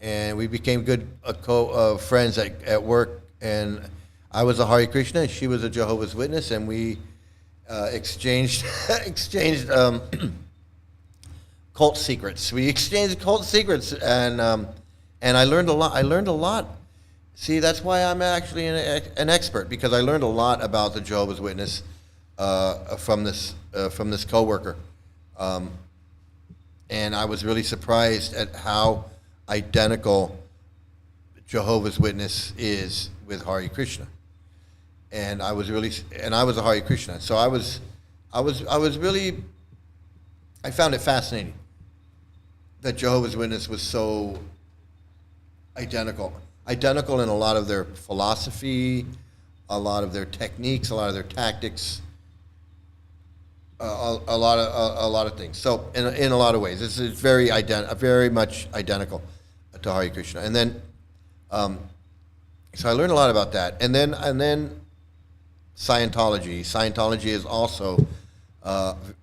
Speaker 1: and we became good friends at work. And I was a Hare Krishna, and she was a Jehovah's Witness, and we exchanged cult secrets. We exchanged cult secrets, and I learned a lot. See, that's why I'm actually an expert, because I learned a lot about the Jehovah's Witness from this coworker, and I was really surprised at how identical Jehovah's Witness is with Hare Krishna. And I was a Hare Krishna, so I found it fascinating that Jehovah's Witness was so identical in a lot of their philosophy, a lot of their techniques, a lot of their tactics, a lot of things. So in a lot of ways, this is very much identical to Hare Krishna. And then, so I learned a lot about that. And then Scientology. Scientology is also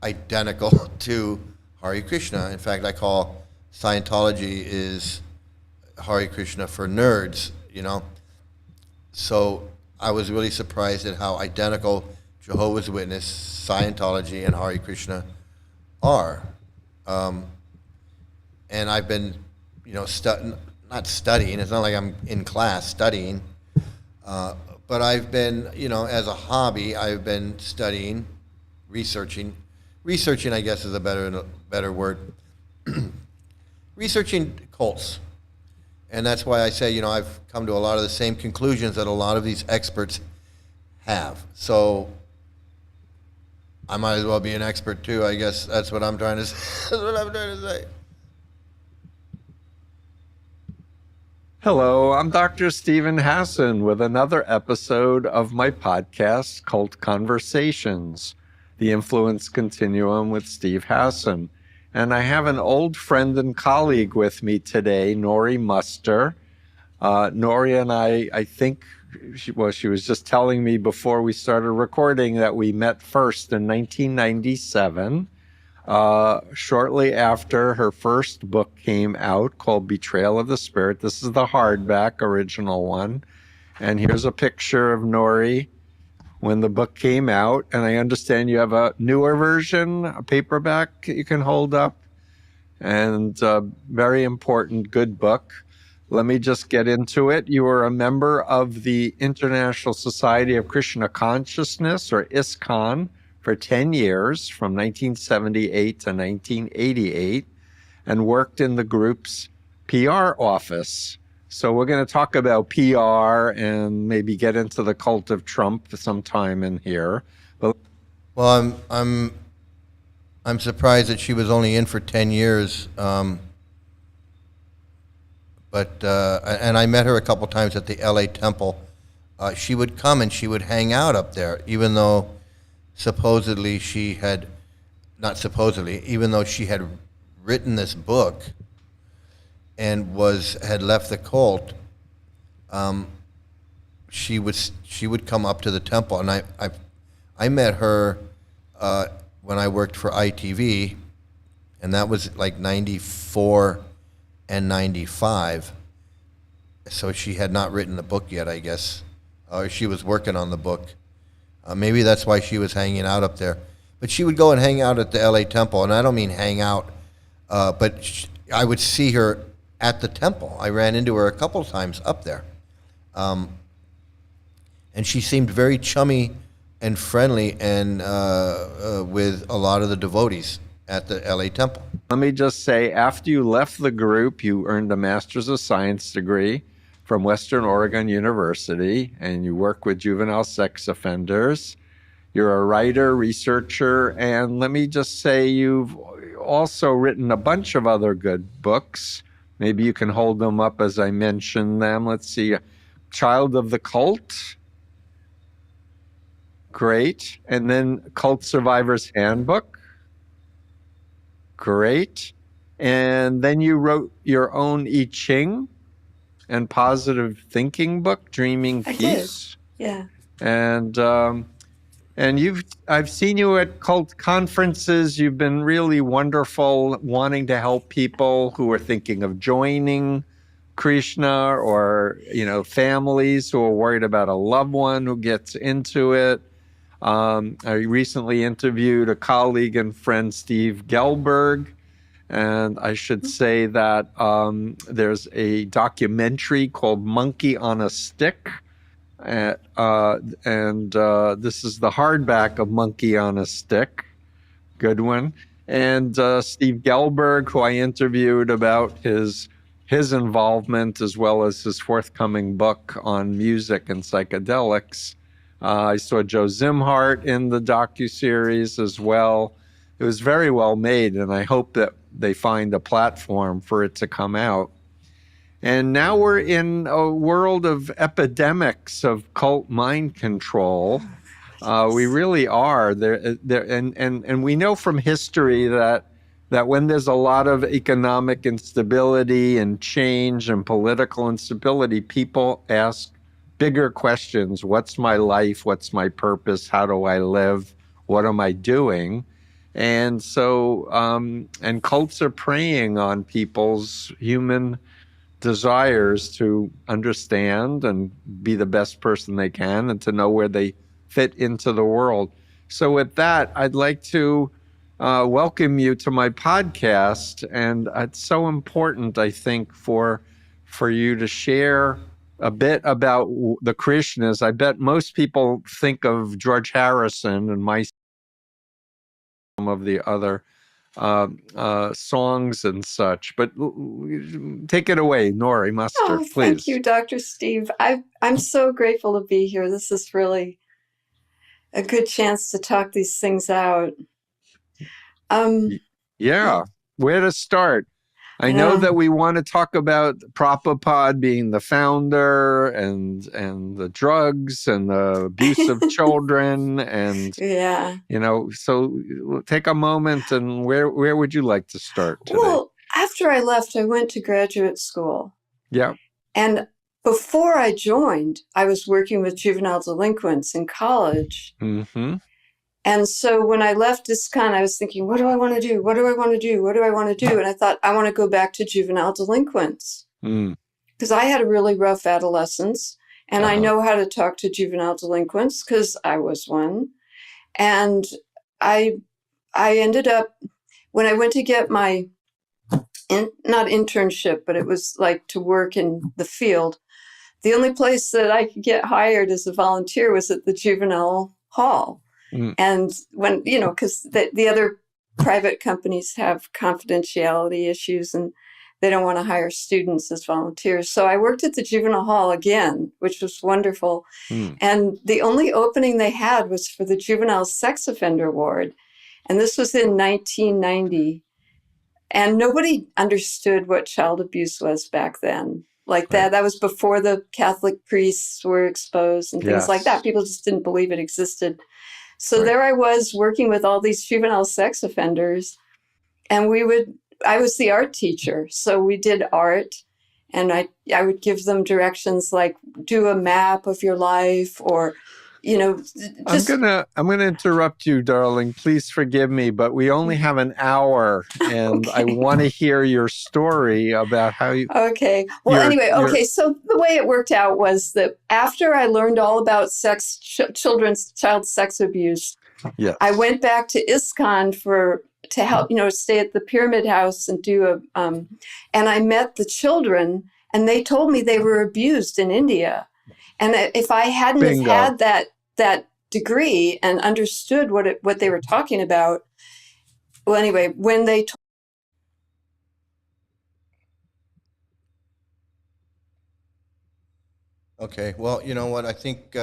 Speaker 1: identical to Hare Krishna. In fact, I call Scientology is Hare Krishna for nerds, So I was really surprised at how identical Jehovah's Witness, Scientology, and Hare Krishna are. And I've been, not studying. It's not like I'm in class studying, but I've been, as a hobby, I've been studying, researching, I guess is a better word, researching cults. And that's why I say, I've come to a lot of the same conclusions that a lot of these experts have. So I might as well be an expert too. I guess that's what I'm trying to say. That's what I'm trying to say.
Speaker 8: Hello, I'm Dr. Stephen Hassan with another episode of my podcast, Cult Conversations, the Influence Continuum with Steve Hassan. And I have an old friend and colleague with me today, Nori Muster. Nori and I think, she was just telling me before we started recording that we met first in 1997. Shortly after her first book came out called Betrayal of the Spirit. This is the hardback original one. And here's a picture of Nori when the book came out. And I understand you have a newer version, a paperback you can hold up. And very important, good book. Let me just get into it. You were a member of the International Society of Krishna Consciousness, or ISKCON, for 10 years, from 1978 to 1988, and worked in the group's PR office. So we're going to talk about PR and maybe get into the cult of Trump sometime in here. But
Speaker 1: Well, I'm surprised that she was only in for 10 years. And I met her a couple times at the LA Temple. She would come and she would hang out up there, even though supposedly she had, not supposedly, even though she had written this book and had left the cult, she would come up to the temple, and I met her when I worked for ITV, and that was like 94 and 95. So she had not written the book yet, I guess, or she was working on the book. Maybe that's why she was hanging out up there. But she would go and hang out at the LA Temple, and I don't mean hang out, but I would see her at the temple. I ran into her a couple of times up there. And she seemed very chummy and friendly and with a lot of the devotees at the LA Temple.
Speaker 8: let me just say, after you left the group, you earned a Master's of Science degree from Western Oregon University, and you work with juvenile sex offenders. You're a writer, researcher, and let me just say you've also written a bunch of other good books. Maybe you can hold them up as I mention them. Let's see. Child of the Cult. Great. And then Cult Survivor's Handbook. Great. And then you wrote your own I Ching and positive thinking book, Dreaming Peace.
Speaker 9: Yeah.
Speaker 8: And I've seen you at cult conferences. You've been really wonderful, wanting to help people who are thinking of joining Krishna, or families who are worried about a loved one who gets into it. I recently interviewed a colleague and friend, Steve Gelberg, and I should say that there's a documentary called Monkey on a Stick. And this is the hardback of Monkey on a Stick. Good one. And Steve Gelberg, who I interviewed about his involvement as well as his forthcoming book on music and psychedelics. I saw Joe Zimhart in the docuseries as well. It was very well made, and I hope that they find a platform for it to come out. And now we're in a world of epidemics of cult mind control. We really are. And we know from history that when there's a lot of economic instability and change and political instability, people ask bigger questions. What's my life? What's my purpose? How do I live? What am I doing? And so, and cults are preying on people's human desires to understand and be the best person they can and to know where they fit into the world. So with that, I'd like to welcome you to my podcast. And it's so important, I think, for you to share a bit about the Krishnas. I bet most people think of George Harrison and some of the other songs and such. But take it away, Nori Muster,
Speaker 9: Oh,
Speaker 8: please.
Speaker 9: thank you, Dr. Steve. I'm so grateful to be here. This is really a good chance to talk these things out.
Speaker 8: Yeah, where to start? I know that we want to talk about Prabhupada being the founder and the drugs and the abuse of children and so take a moment, and where would you like to start today?
Speaker 9: Well, after I left, I went to graduate school.
Speaker 8: Yeah.
Speaker 9: And before I joined, I was working with juvenile delinquents in college.
Speaker 8: Mm-hmm.
Speaker 9: And so when I left ISKCON, I was thinking, what do I want to do? What do I want to do? What do I want to do? And I thought, I want to go back to juvenile delinquents. Because I had a really rough adolescence, and I know how to talk to juvenile delinquents because I was one. And I ended up, when I went to get my, not internship, but it was like to work in the field, the only place that I could get hired as a volunteer was at the juvenile hall. And when, because the other private companies have confidentiality issues and they don't want to hire students as volunteers. So I worked at the juvenile hall again, which was wonderful. And the only opening they had was for the juvenile sex offender ward. And this was in 1990. And nobody understood what child abuse was back then. Like that was before the Catholic priests were exposed and things like that. People just didn't believe it existed. So there I was working with all these juvenile sex offenders, and I was the art teacher. So we did art, and I would give them directions like do a map of your life, or, just...
Speaker 8: I'm gonna interrupt you, darling. Please forgive me, but we only have an hour, and I want to hear your story about how you.
Speaker 9: Okay. Well, anyway, so the way it worked out was that after I learned all about child sex abuse, I went back to ISKCON to help, stay at the Pyramid House and do and I met the children, and they told me they were abused in India. And if I hadn't have had that degree and understood what they were talking about, well, anyway, when they
Speaker 1: Okay, well, you know what? I think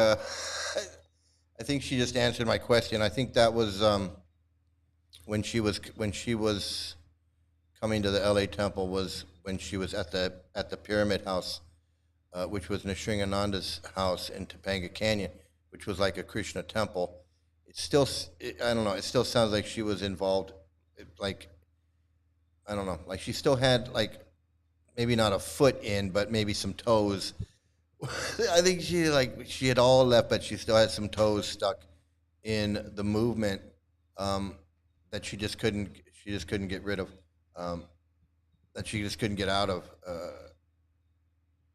Speaker 1: she just answered my question. I think that was when she was coming to the LA temple, was when she was at the Pyramid House, which was Nisringananda's house in Topanga Canyon, which was like a Krishna temple. I don't know, it still sounds like she was involved, like, I don't know, like she still had, like, maybe not a foot in, but maybe some toes. I think she had all left, but she still had some toes stuck in the movement that she just couldn't get rid of, that she just couldn't get out of.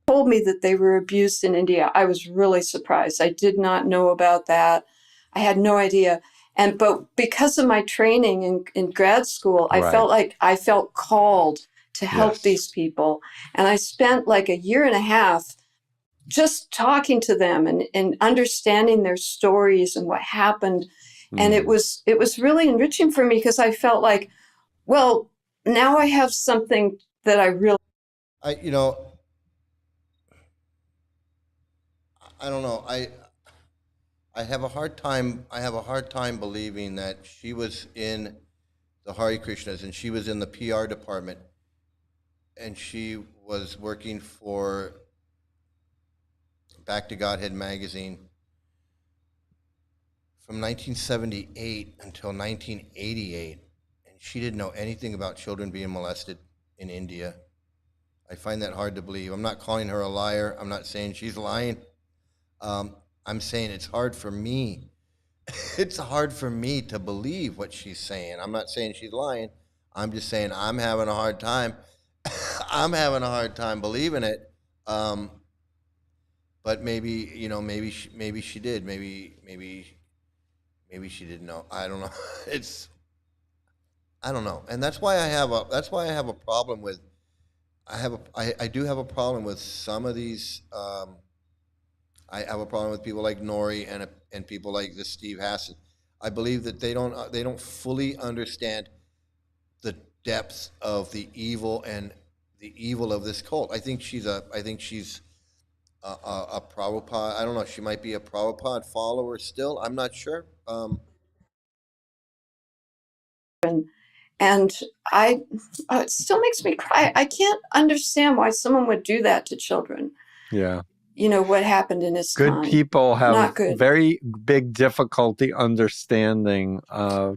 Speaker 9: Told me that they were abused in India. I was really surprised. I did not know about that. I had no idea. But because of my training in grad school, I felt like I felt called to help these people. And I spent like a year and a half just talking to them and understanding their stories and what happened. And it was really enriching for me, because I felt like, well, now I have something that I really...
Speaker 1: I don't know. I have a hard time believing that she was in the Hare Krishnas and she was in the PR department and she was working for Back to Godhead magazine from 1978 until 1988, and she didn't know anything about children being molested in India. I find that hard to believe. I'm not calling her a liar. I'm not saying she's lying. I'm saying it's hard for me. It's hard for me to believe what she's saying. I'm not saying she's lying. I'm just saying I'm having a hard time. I'm having a hard time believing it. But maybe, maybe she did. Maybe she didn't know. I don't know. I don't know. And that's why I have a problem with, I do have a problem with some of these. I have a problem with people like Nori and people like this Steve Hassan. I believe that they don't fully understand the depths of the evil and the evil of this cult. I think she's a Prabhupada. I don't know. She might be a Prabhupada follower still. I'm not sure.
Speaker 9: And I, it still makes me cry. I can't understand why someone would do that to children.
Speaker 8: Yeah.
Speaker 9: You know, what happened in his
Speaker 8: Good
Speaker 9: time.
Speaker 8: people have
Speaker 9: Not good.
Speaker 8: very big difficulty understanding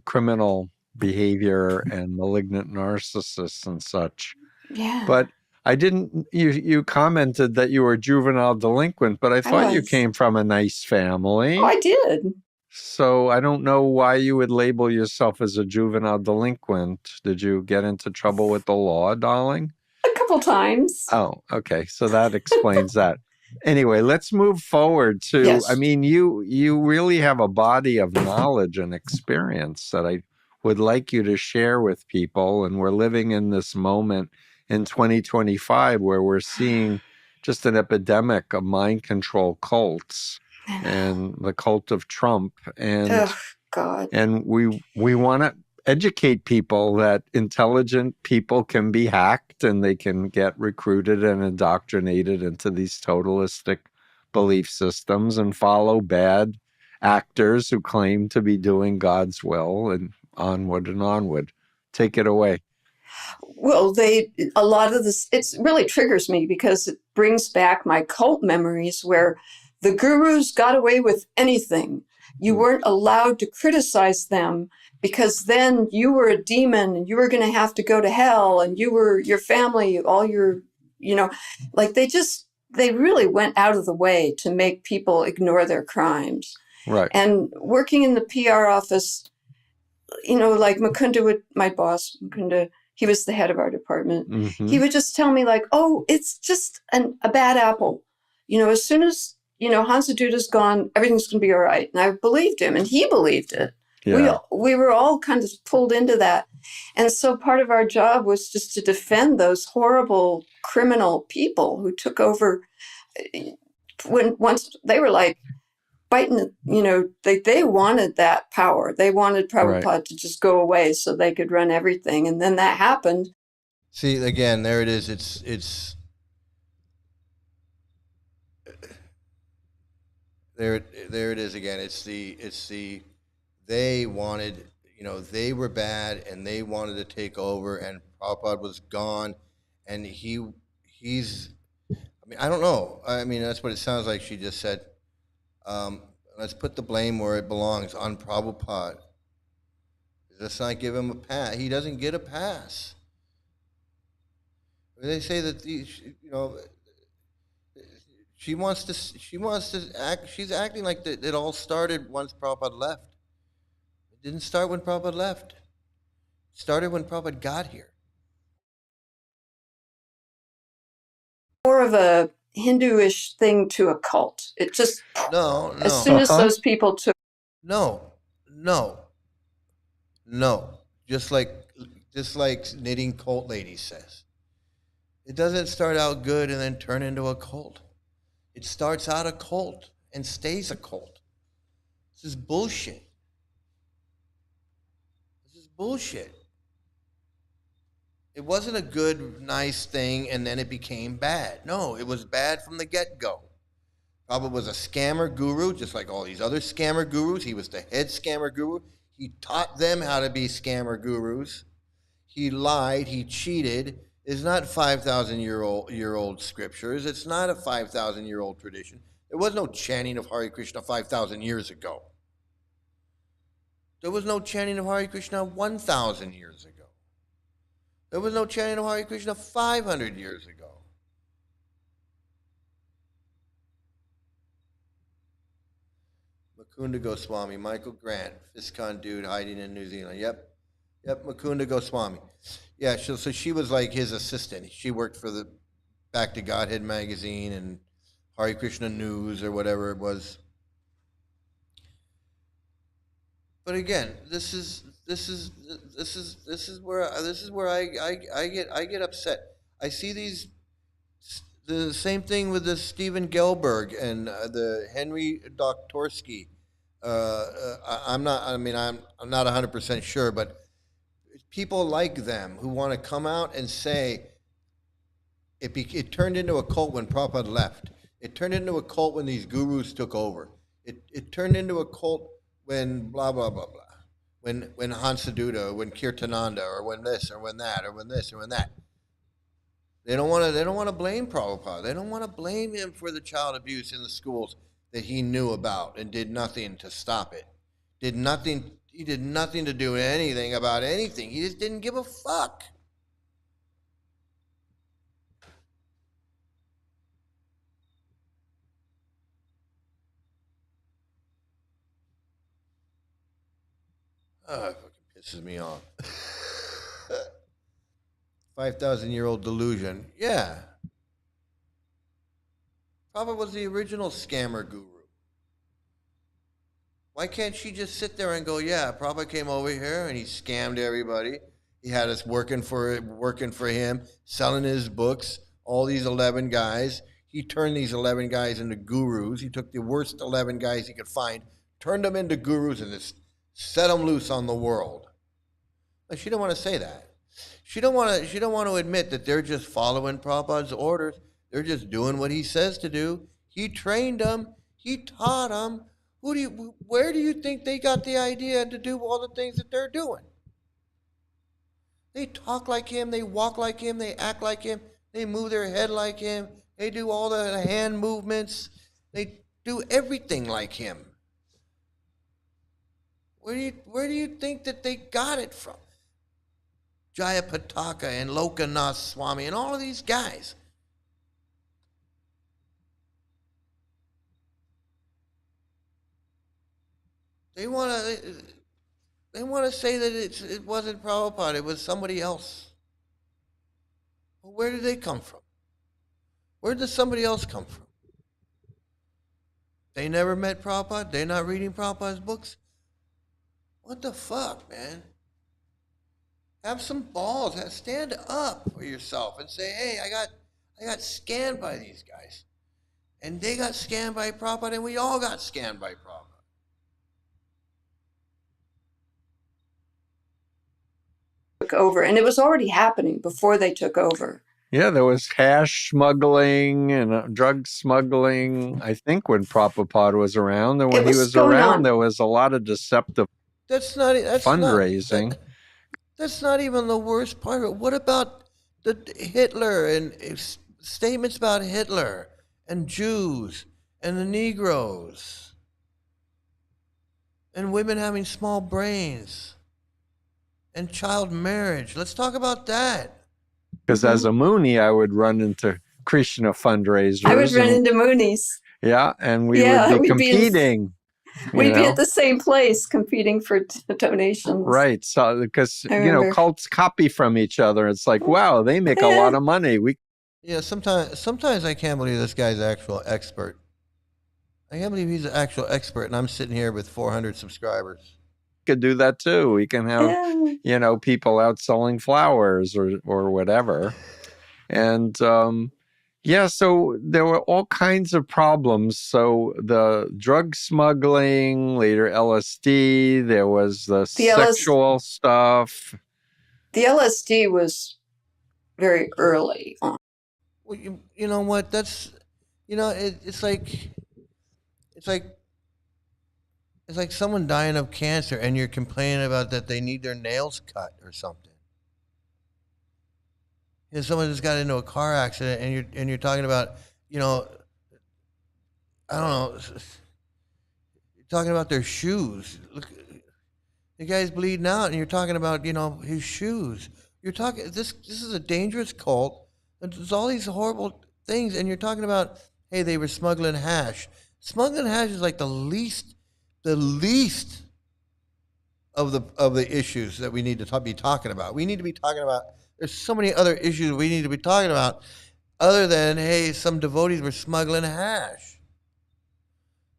Speaker 8: criminal behavior and malignant narcissists and such.
Speaker 9: Yeah.
Speaker 8: But I didn't, you commented that you were a juvenile delinquent, but I thought you
Speaker 9: was.
Speaker 8: came from a nice family.
Speaker 9: Oh, I did.
Speaker 8: So I don't know why you would label yourself as a juvenile delinquent. Did you get into trouble with the law, darling?
Speaker 9: A couple times.
Speaker 8: Oh, okay. So that explains that. Anyway, let's move forward to,
Speaker 9: Yes.
Speaker 8: I mean, you really have a body of knowledge and experience that I would like you to share with people. And we're living in this moment in 2025 where we're seeing just an epidemic of mind control cults and the cult of Trump. And
Speaker 9: Oh, God.
Speaker 8: and we want to educate people that intelligent people can be hacked and they can get recruited and indoctrinated into these totalistic belief systems and follow bad actors who claim to be doing God's will, and onward and onward. Take it away.
Speaker 9: Well, a lot of this, it really triggers me because it brings back my cult memories where the gurus got away with anything. You weren't allowed to criticize them because then you were a demon and you were going to have to go to hell, and your family, all your, like they really went out of the way to make people ignore their crimes.
Speaker 8: Right.
Speaker 9: And working in the PR office, like Mukunda, my boss, Mukunda, he was the head of our department.
Speaker 8: Mm-hmm.
Speaker 9: He would just tell me like, oh, it's just a bad apple. As soon as, Hansa Duda's gone, everything's going to be all right. And I believed him and he believed it.
Speaker 8: Yeah.
Speaker 9: We were all kind of pulled into that. And so part of our job was just to defend those horrible criminal people who took over once they were like biting, they wanted that power. They wanted Prabhupada to just go away so they could run everything. And then that happened.
Speaker 1: See, again, there it is. It's there it is again. It's the they wanted, they were bad and they wanted to take over, and Prabhupada was gone, and he's I don't know. I mean, that's what it sounds like she just said. Let's put the blame where it belongs, on Prabhupada. Let's not give him a pass. He doesn't get a pass. They say that she wants to act. She's acting like it all started once Prabhupada left. It didn't start when Prabhupada left. It started when Prabhupada got here.
Speaker 9: More of a Hinduish thing to a cult. It just
Speaker 1: no.
Speaker 9: As soon as those people took
Speaker 1: no. Just like knitting cult lady says, it doesn't start out good and then turn into a cult. It starts out a cult and stays a cult. This is bullshit. It wasn't a good, nice thing and then it became bad. No, it was bad from the get-go. Prabhupada was a scammer guru, just like all these other scammer gurus. He was the head scammer guru. He taught them how to be scammer gurus. He lied, he cheated. It's not 5,000-year-old scriptures. It's not a 5,000-year-old tradition. There was no chanting of Hare Krishna 5,000 years ago. There was no chanting of Hare Krishna 1,000 years ago. There was no chanting of Hare Krishna 500 years ago. Mukunda Goswami, Michael Grant, FISCON dude hiding in New Zealand. Yep, Mukunda Goswami. Yeah, so she was like his assistant. She worked for the Back to Godhead magazine and Hare Krishna News or whatever it was. But again, this is where I get upset. I see the same thing with the Steven Gelberg and the Henry Doktorsky. I'm not. I mean, I'm not 100% sure, but people like them who want to come out and say it turned into a cult when Prabhupada left. It turned into a cult when these gurus took over. It turned into a cult when blah blah blah blah. When Hansaduta, when Kirtananda, or when this, or when that, or when this, or when that. They don't want to blame Prabhupada. They don't want to blame him for the child abuse in the schools that he knew about and did nothing to stop it. He did nothing to do anything about anything. He just didn't give a fuck. Oh, it fucking pisses me off. 5,000-year-old delusion. Yeah. Prabhupada was the original scammer guru. Why can't she just sit there and go, yeah, Prabhupada came over here and he scammed everybody. He had us working for him, selling his books, all these 11 guys. He turned these 11 guys into gurus. He took the worst 11 guys he could find, turned them into gurus, and just set them loose on the world. But she don't want to say that. She don't want to admit that they're just following Prabhupada's orders. They're just doing what he says to do. He trained them. He taught them. Where do you think they got the idea to do all the things that they're doing? They talk like him. They walk like him. They act like him. They move their head like him. They do all the hand movements. They do everything like him. Where do you think that they got it from? Jayapataka and Lokanath Swami and all of these guys. They want to say that it wasn't Prabhupada, it was somebody else. Well, where did they come from? Where did somebody else come from? They never met Prabhupada? They're not reading Prabhupada's books? What the fuck, man? Have some balls. Stand up for yourself and say, hey, I got scammed by these guys. And they got scammed by Prabhupada, and we all got scammed by Prabhupada.
Speaker 9: Took over, and it was already happening before they took over.
Speaker 8: Yeah, there was hash smuggling and drug smuggling, I think, when Prabhupada was around. And when he was around, there was a lot of deceptive fundraising.
Speaker 1: That's not even the worst part of it. What about the Hitler and statements about Hitler and Jews and the Negroes and women having small brains and child marriage? Let's talk about that.
Speaker 8: Because as a Moonie, I would run into Krishna fundraisers.
Speaker 9: I would run into Moonies.
Speaker 8: Yeah, and we would be competing.
Speaker 9: We'd be at the same place competing for donations.
Speaker 8: Right. So, because, cults copy from each other. It's like, wow, they make a lot of money.
Speaker 1: Sometimes I can't believe this guy's an actual expert. I can't believe he's an actual expert, and I'm sitting here with 400 subscribers.
Speaker 8: Could do that too. We can have, people out selling flowers or whatever. And, so there were all kinds of problems. So the drug smuggling, later LSD, there was the sexual stuff.
Speaker 9: The LSD was very early on.
Speaker 1: Well, you know what? That's, it's like someone dying of cancer and you're complaining about that they need their nails cut or something. Someone just got into a car accident and you're talking about, I don't know, you're talking about their shoes. Look, the guy's bleeding out and you're talking about, his shoes. You're talking, this is a dangerous cult. There's all these horrible things and you're talking about, hey, they were smuggling hash. Smuggling hash is like the least of the issues that we need to be talking about. We need to be talking about, there's so many other issues we need to be talking about other than, hey, some devotees were smuggling hash.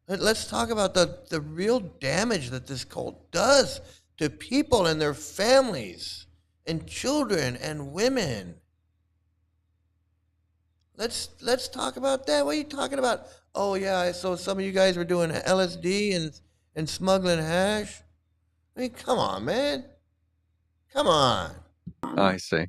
Speaker 1: Let's talk about the real damage that this cult does to people and their families and children and women. Let's talk about that. What are you talking about? Oh yeah, so some of you guys were doing LSD and smuggling hash. I mean, come on, man. Come on.
Speaker 8: I see.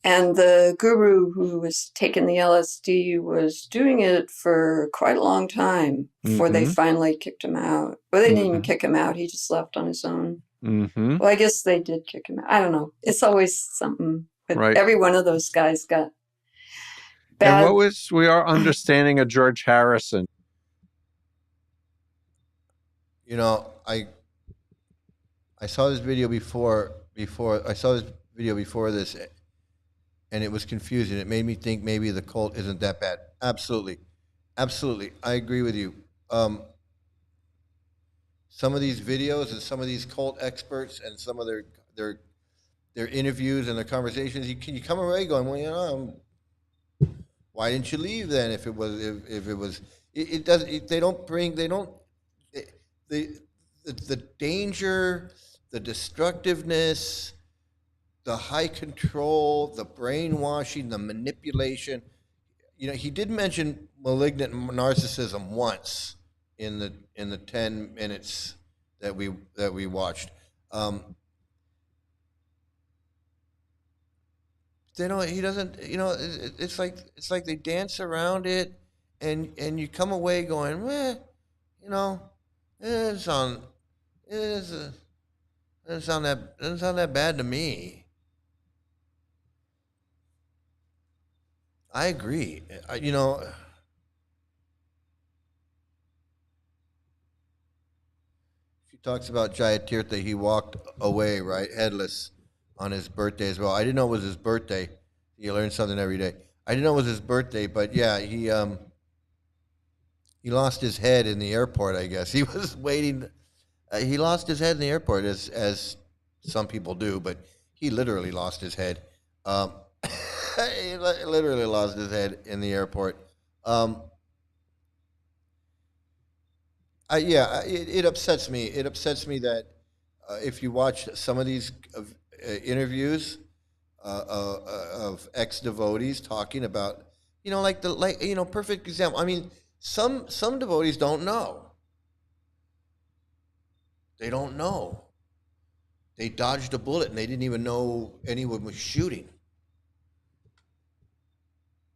Speaker 9: And the guru who was taking the LSD was doing it for quite a long time before they finally kicked him out. Well, they didn't even kick him out. He just left on his own. Well, I guess they did kick him out. I don't know. It's always something. But
Speaker 8: Right.
Speaker 9: every one of those guys got
Speaker 8: And
Speaker 9: bad.
Speaker 8: what was our understanding of George Harrison?
Speaker 1: You know, I saw this video before I saw this video before this, and it was confusing. It made me think maybe the cult isn't that bad. Absolutely, absolutely, I agree with you. Some of these videos and some of these cult experts and some of their interviews and their conversations, you come away going, well, you know, why didn't you leave then? If it was, it doesn't. They don't bring. They don't. The danger, the destructiveness, the high control, the brainwashing, the manipulation. You know, he did mention malignant narcissism once in the 10 minutes that we watched. They don't. He doesn't. You know, it's like they dance around it, and you come away going, you know, it doesn't sound that bad to me. I agree. You know, she talks about Jayatirtha. He walked away, right, headless, on his birthday as well. I didn't know it was his birthday. You learn something every day. I didn't know it was his birthday, but yeah, he lost his head in the airport. I guess he was waiting. He lost his head in the airport, as some people do, but he literally lost his head. He literally lost his head in the airport. It upsets me. It upsets me that if you watch some of these interviews of ex-devotees talking about, you know, perfect example. I mean, some devotees don't know. They don't know. They dodged a bullet and they didn't even know anyone was shooting.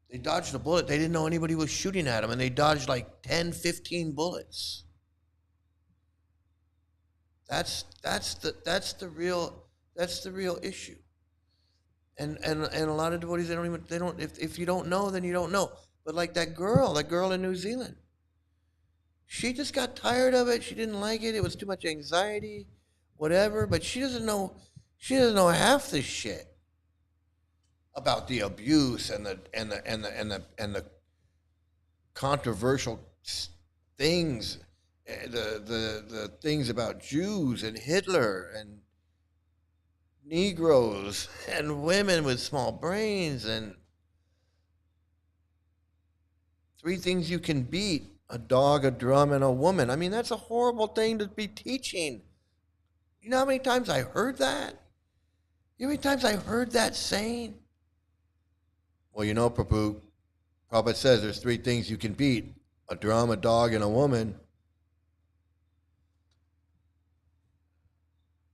Speaker 1: They dodged a bullet. They didn't know anybody was shooting at them, and they dodged like 10, 15 bullets. That's the real issue. And a lot of devotees, if you don't know, then you don't know. But like that girl in New Zealand, she just got tired of it. She didn't like it. It was too much anxiety, whatever. But she doesn't know half the shit about the abuse and the controversial things, the things about Jews and Hitler and Negroes and women with small brains, and 3 things you can beat: a dog, a drum, and a woman. I mean, that's a horrible thing to be teaching. You know how many times I heard that? You know how many times I heard that saying? Well, you know, Prabhupada says there's 3 things you can beat: a drum, a dog, and a woman.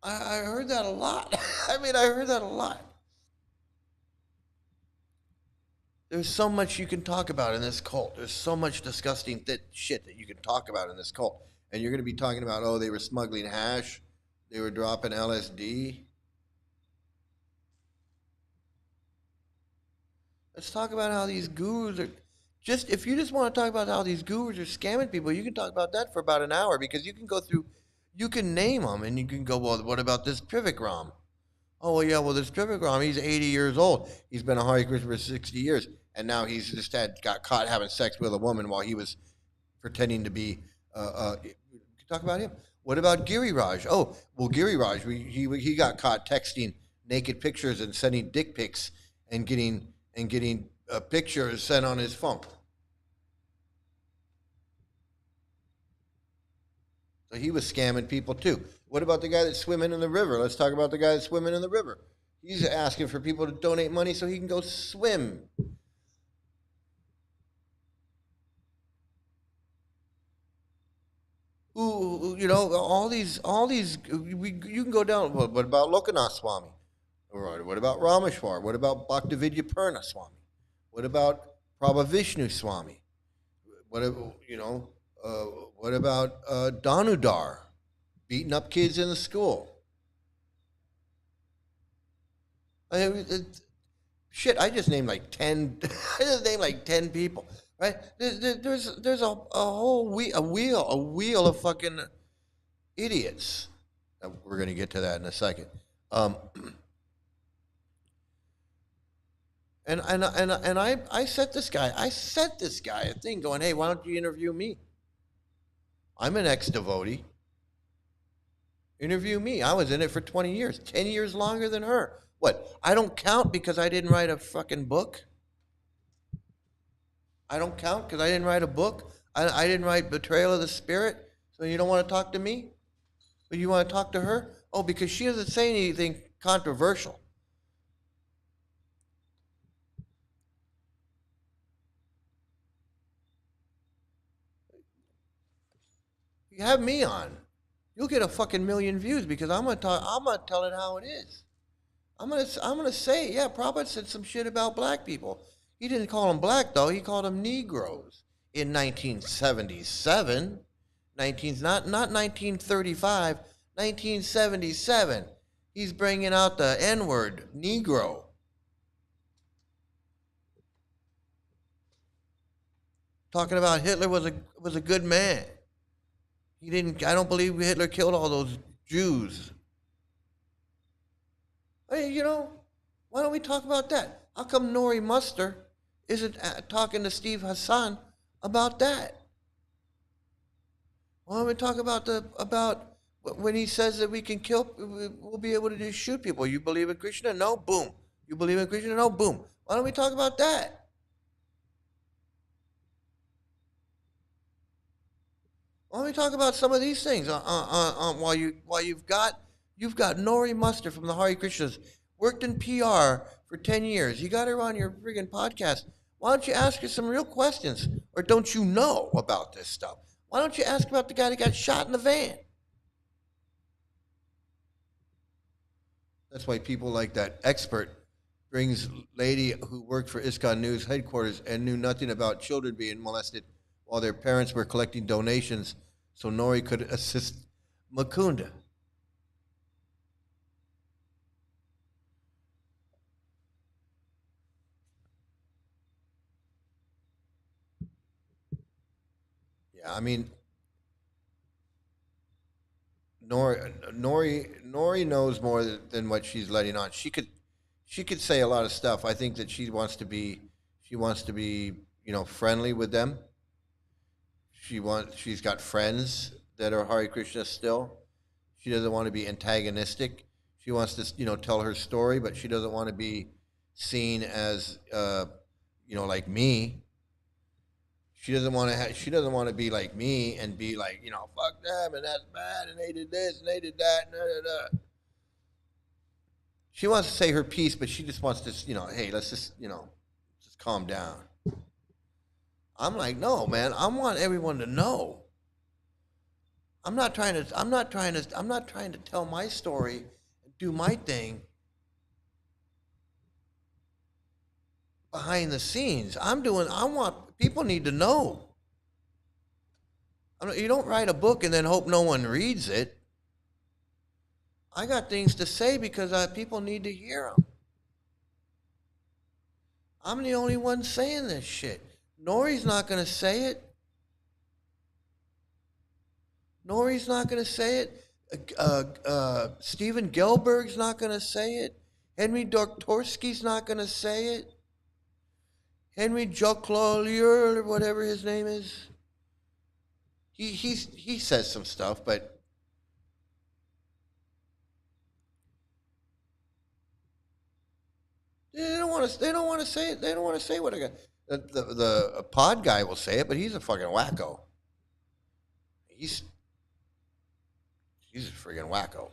Speaker 1: I heard that a lot. I mean, I heard that a lot. There's so much you can talk about in this cult. There's so much disgusting shit that you can talk about in this cult. And you're going to be talking about, oh, they were smuggling hash, they were dropping LSD. Let's talk about how these gurus are if you just want to talk about how these gurus are scamming people, you can talk about that for about an hour, because you can go through, you can name them, and you can go, well, what about this Trivikram? Oh, well, yeah, well, this Trivikram, he's 80 years old. He's been a Hare Krishna for 60 years, and now he's just got caught having sex with a woman while he was pretending to be, talk about him. What about Giriraj? Oh, well, Giriraj, he got caught texting naked pictures and sending dick pics and getting pictures sent on his phone. So he was scamming people too. What about the guy that's swimming in the river? Let's talk about the guy that's swimming in the river. He's asking for people to donate money so he can go swim. you know, all these, you can go down. What about Lokanath Swami? What about Rameshwar? What about Bhaktividyapurna Swami? What about Prabhavishnu Swami? What, you know, uh, what about Danudar, beating up kids in the school? I mean, shit, I just named like 10. I just named like 10 people, right? There's a whole wheel of fucking idiots. We're gonna get to that in a second. Um, and I sent this guy a thing going, hey, why don't you interview me? I'm an ex-devotee. Interview me. I was in it for 20 years, 10 years longer than her. What? I don't count because I didn't write a fucking book? I don't count because I didn't write a book? I didn't write Betrayal of the Spirit? So you don't want to talk to me? But you want to talk to her? Oh, because she doesn't say anything controversial. You have me on, you'll get a fucking million views because I'm gonna tell it how it is. I'm gonna say, yeah, Prabhupada said some shit about black people. He didn't call them black though, he called them Negroes in 1977. Not 1935, 1977. He's bringing out the N-word, Negro. Talking about Hitler was a good man. He didn't. I don't believe Hitler killed all those Jews. Hey, you know, why don't we talk about that? How come Nori Muster isn't talking to Steve Hassan about that? Why don't we talk about when he says that we can kill, we'll be able to just shoot people? You believe in Krishna? No, boom. You believe in Krishna? No, boom. Why don't we talk about that? Why don't we talk about some of these things while you've got Nori Muster from the Hare Krishnas, worked in PR for 10 years. You got her on your friggin' podcast. Why don't you ask her some real questions? Or don't you know about this stuff? Why don't you ask about the guy that got shot in the van? That's why people like that expert brings lady who worked for ISKCON News headquarters and knew nothing about children being molested while their parents were collecting donations so Nori could assist Mukunda. Yeah, I mean, Nori knows more than what she's letting on. She could say a lot of stuff. I think that she wants to be, you know, friendly with them. She's got friends that are Hare Krishna still. She doesn't want to be antagonistic. She wants to, you know, tell her story, but she doesn't want to be seen as, you know, like me. She doesn't want to be like me and be like, you know, fuck them and that's bad and they did this and they did that. Nah, nah, nah. She wants to say her piece, but she just wants to, you know, hey, let's just, you know, just calm down. I'm like, no, man, I want everyone to know. I'm not trying to tell my story and do my thing behind the scenes. People need to know. You don't write a book and then hope no one reads it. I got things to say because people need to hear them. I'm the only one saying this shit. Nori's not going to say it. Nori's not going to say it. Stephen Gelberg's not going to say it. Henry Doktorsky's not going to say it. Henry Joclolier, or whatever his name is. He says some stuff, but they don't want to say it. They don't want to say what I got. The pod guy will say it, but he's a fucking wacko. He's a friggin' wacko.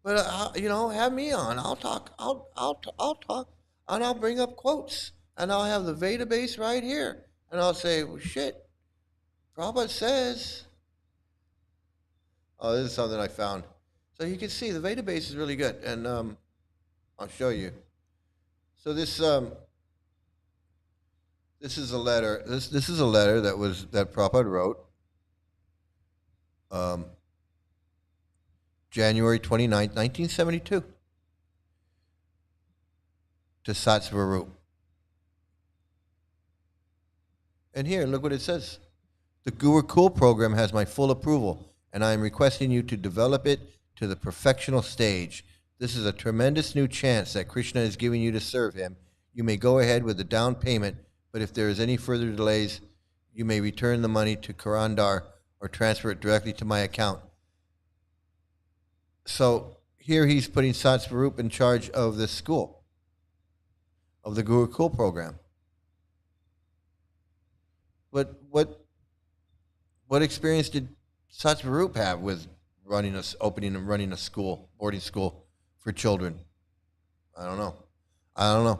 Speaker 1: But you know, have me on. I'll talk. and I'll bring up quotes, and I'll have the Veda base right here, and I'll say, well, shit, Prabhupada says. Oh, this is something I found. So you can see the Veda base is really good, and I'll show you. So this is a letter. This is a letter that Prabhupada wrote, January 29th, 1972, to Satsvarup. And here, look what it says. The Gurukul program has my full approval, and I am requesting you to develop it to the perfectional stage. This is a tremendous new chance that Krishna is giving you to serve him. You may go ahead with the down payment, but if there is any further delays, you may return the money to Karandar or transfer it directly to my account. So here he's putting Satsvarup in charge of this school, of the Gurukul program. What experience did Satsvarup have with opening and running a school, boarding school for children? I don't know. I don't know.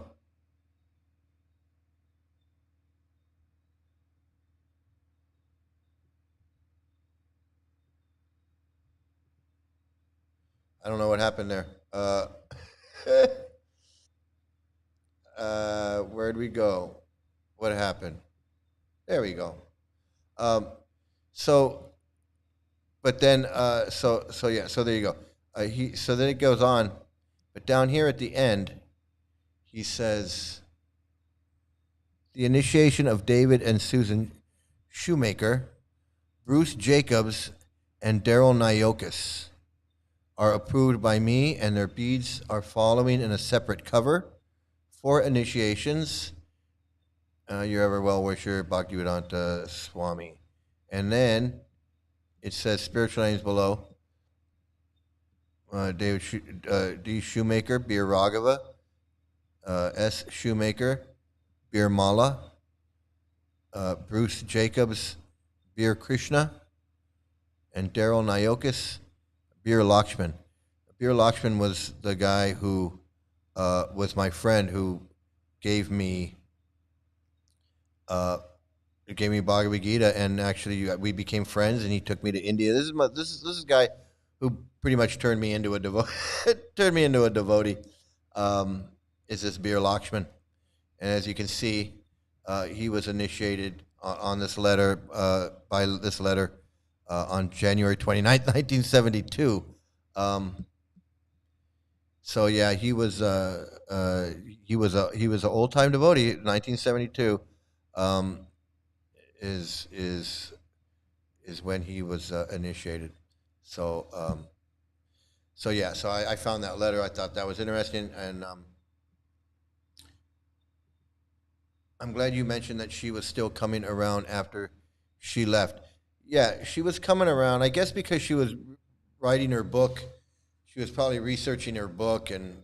Speaker 1: I don't know what happened there. Where'd we go? What happened? There we go. But then, so there you go. So then it goes on, but down here at the end, he says, the initiation of David and Susan Shoemaker, Bruce Jacobs, and Daryl Nayokis are approved by me, and their beads are following in a separate cover. 4 initiations. Your ever well-wisher, Bhaktivedanta Swami. And then it says spiritual names below. D. Shoemaker, Bir Raghava. S. Shoemaker, Bir Mala. Bruce Jacobs, Bir Krishna. And Daryl Nayokis, Bir Lakshman. Bir Lakshman was the guy who was my friend who gave me Bhagavad Gita, and actually we became friends, and he took me to India. This is a guy who pretty much turned me into a devotee. Is this Bir Lakshman, and as you can see, he was initiated on this letter on January 29th, 1972. So yeah, he was an old time devotee. 1972 is when he was initiated. So yeah, so I found that letter. I thought that was interesting, and I'm glad you mentioned that she was still coming around after she left. Yeah, she was coming around, I guess, because she was writing her book. She was probably researching her book, and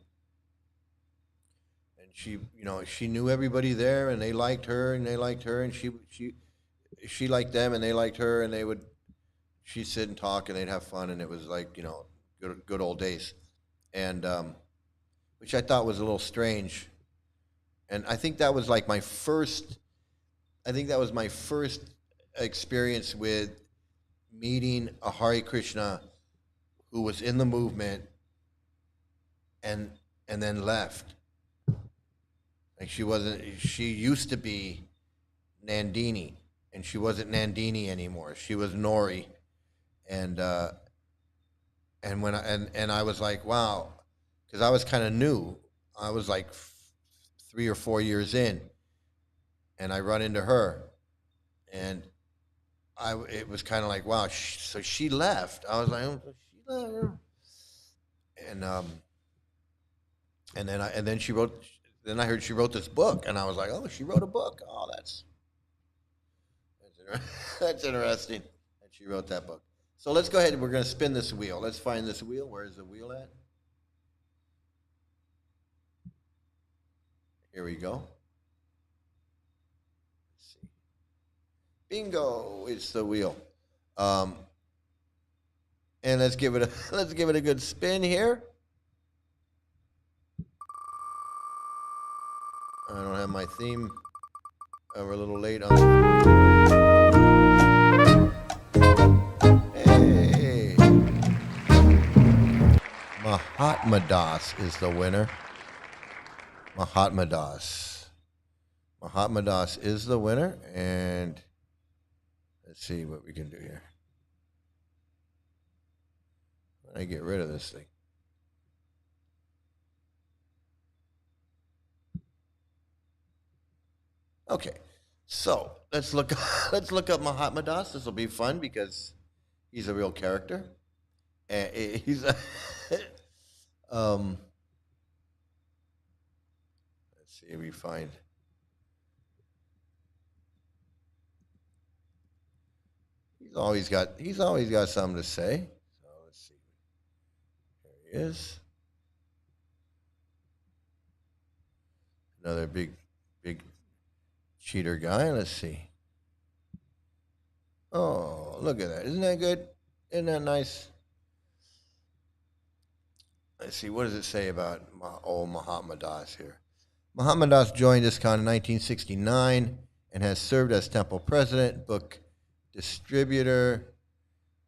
Speaker 1: she, she knew everybody there, and they liked her, and she liked them, and they liked her, and she'd sit and talk, and they'd have fun, and it was like, good old days, and which I thought was a little strange, and I think that was like my first experience with meeting a Hare Krishna who was in the movement and then left. Like she used to be Nandini, and she wasn't Nandini anymore. She was Nori. And when I was like, wow, because I was kind of new. I was like 3 or 4 years in, and I run into her, and it was kind of like, wow, so she left. I was like, oh, she left. And then she wrote. Then I heard she wrote this book, and I was like, oh, she wrote a book. Oh, that's interesting that she wrote that book. So let's go ahead. We're going to spin this wheel. Let's find this wheel. Where's the wheel at? Here we go. Let's see. Bingo! It's the wheel. And let's give it a good spin here. I don't have my theme. We're a little late on. Hey! Mahatma Das is the winner. Mahatma Das. Mahatma Das is the winner, and let's see what we can do here. I get rid of this thing. Okay, so let's look up Mahatma Das. This will be fun because he's a real character, and he's a let's see if we find. He's always got something to say. So let's see. There he is. Another big cheater guy. Let's see. Oh, look at that. Isn't that good? Isn't that nice? Let's see. What does it say about old Mahatma Das here? Mahatma Das joined ISKCON in 1969 and has served as temple president, book distributor,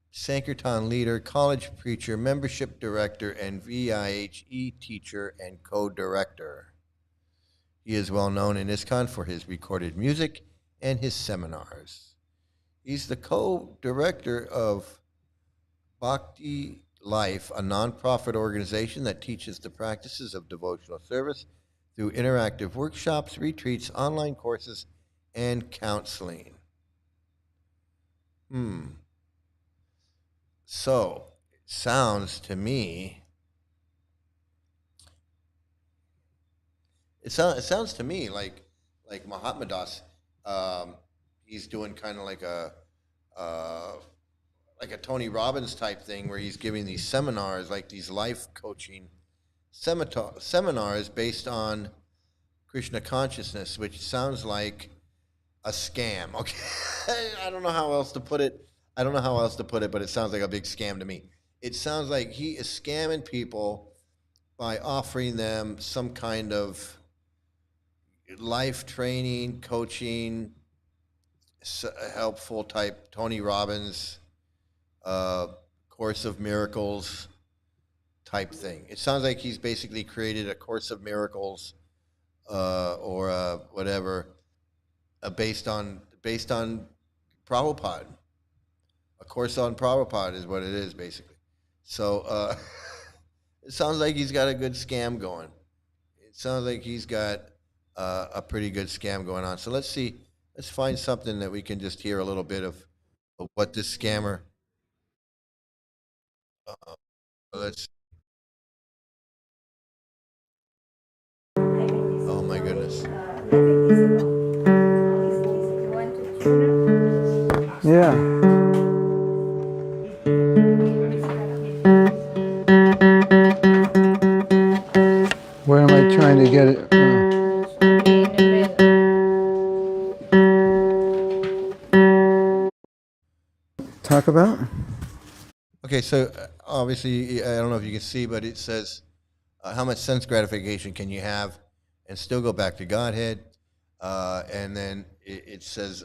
Speaker 1: Sankirtan leader, college preacher, membership director, and VIHE teacher and co-director. He is well known in ISKCON for his recorded music and his seminars. He's the co-director of Bhakti Life, a nonprofit organization that teaches the practices of devotional service through interactive workshops, retreats, online courses, and counseling. So, it sounds to me like Mahatma Das, he's doing kind of like a Tony Robbins type thing where he's giving these seminars, like these life coaching seminars based on Krishna consciousness, which sounds like a scam. Okay, I don't know how else to put it, but it sounds like a big scam to me. It sounds like he is scamming people by offering them some kind of life training, coaching, helpful type Tony Robbins, Course of Miracles type thing. It sounds like he's basically created a Course of Miracles or whatever based on Prabhupada. A course on Prabhupada is what it is, basically. So it sounds like he's got a good scam going. It sounds like he's got a pretty good scam going on. So let's see. Let's find something that we can just hear a little bit of what this scammer. Let's. Oh my goodness.
Speaker 10: Yeah. Where am I trying to get it? Talk about?
Speaker 1: Okay, so obviously, I don't know if you can see, but it says, how much sense gratification can you have and still go back to Godhead? And then it says,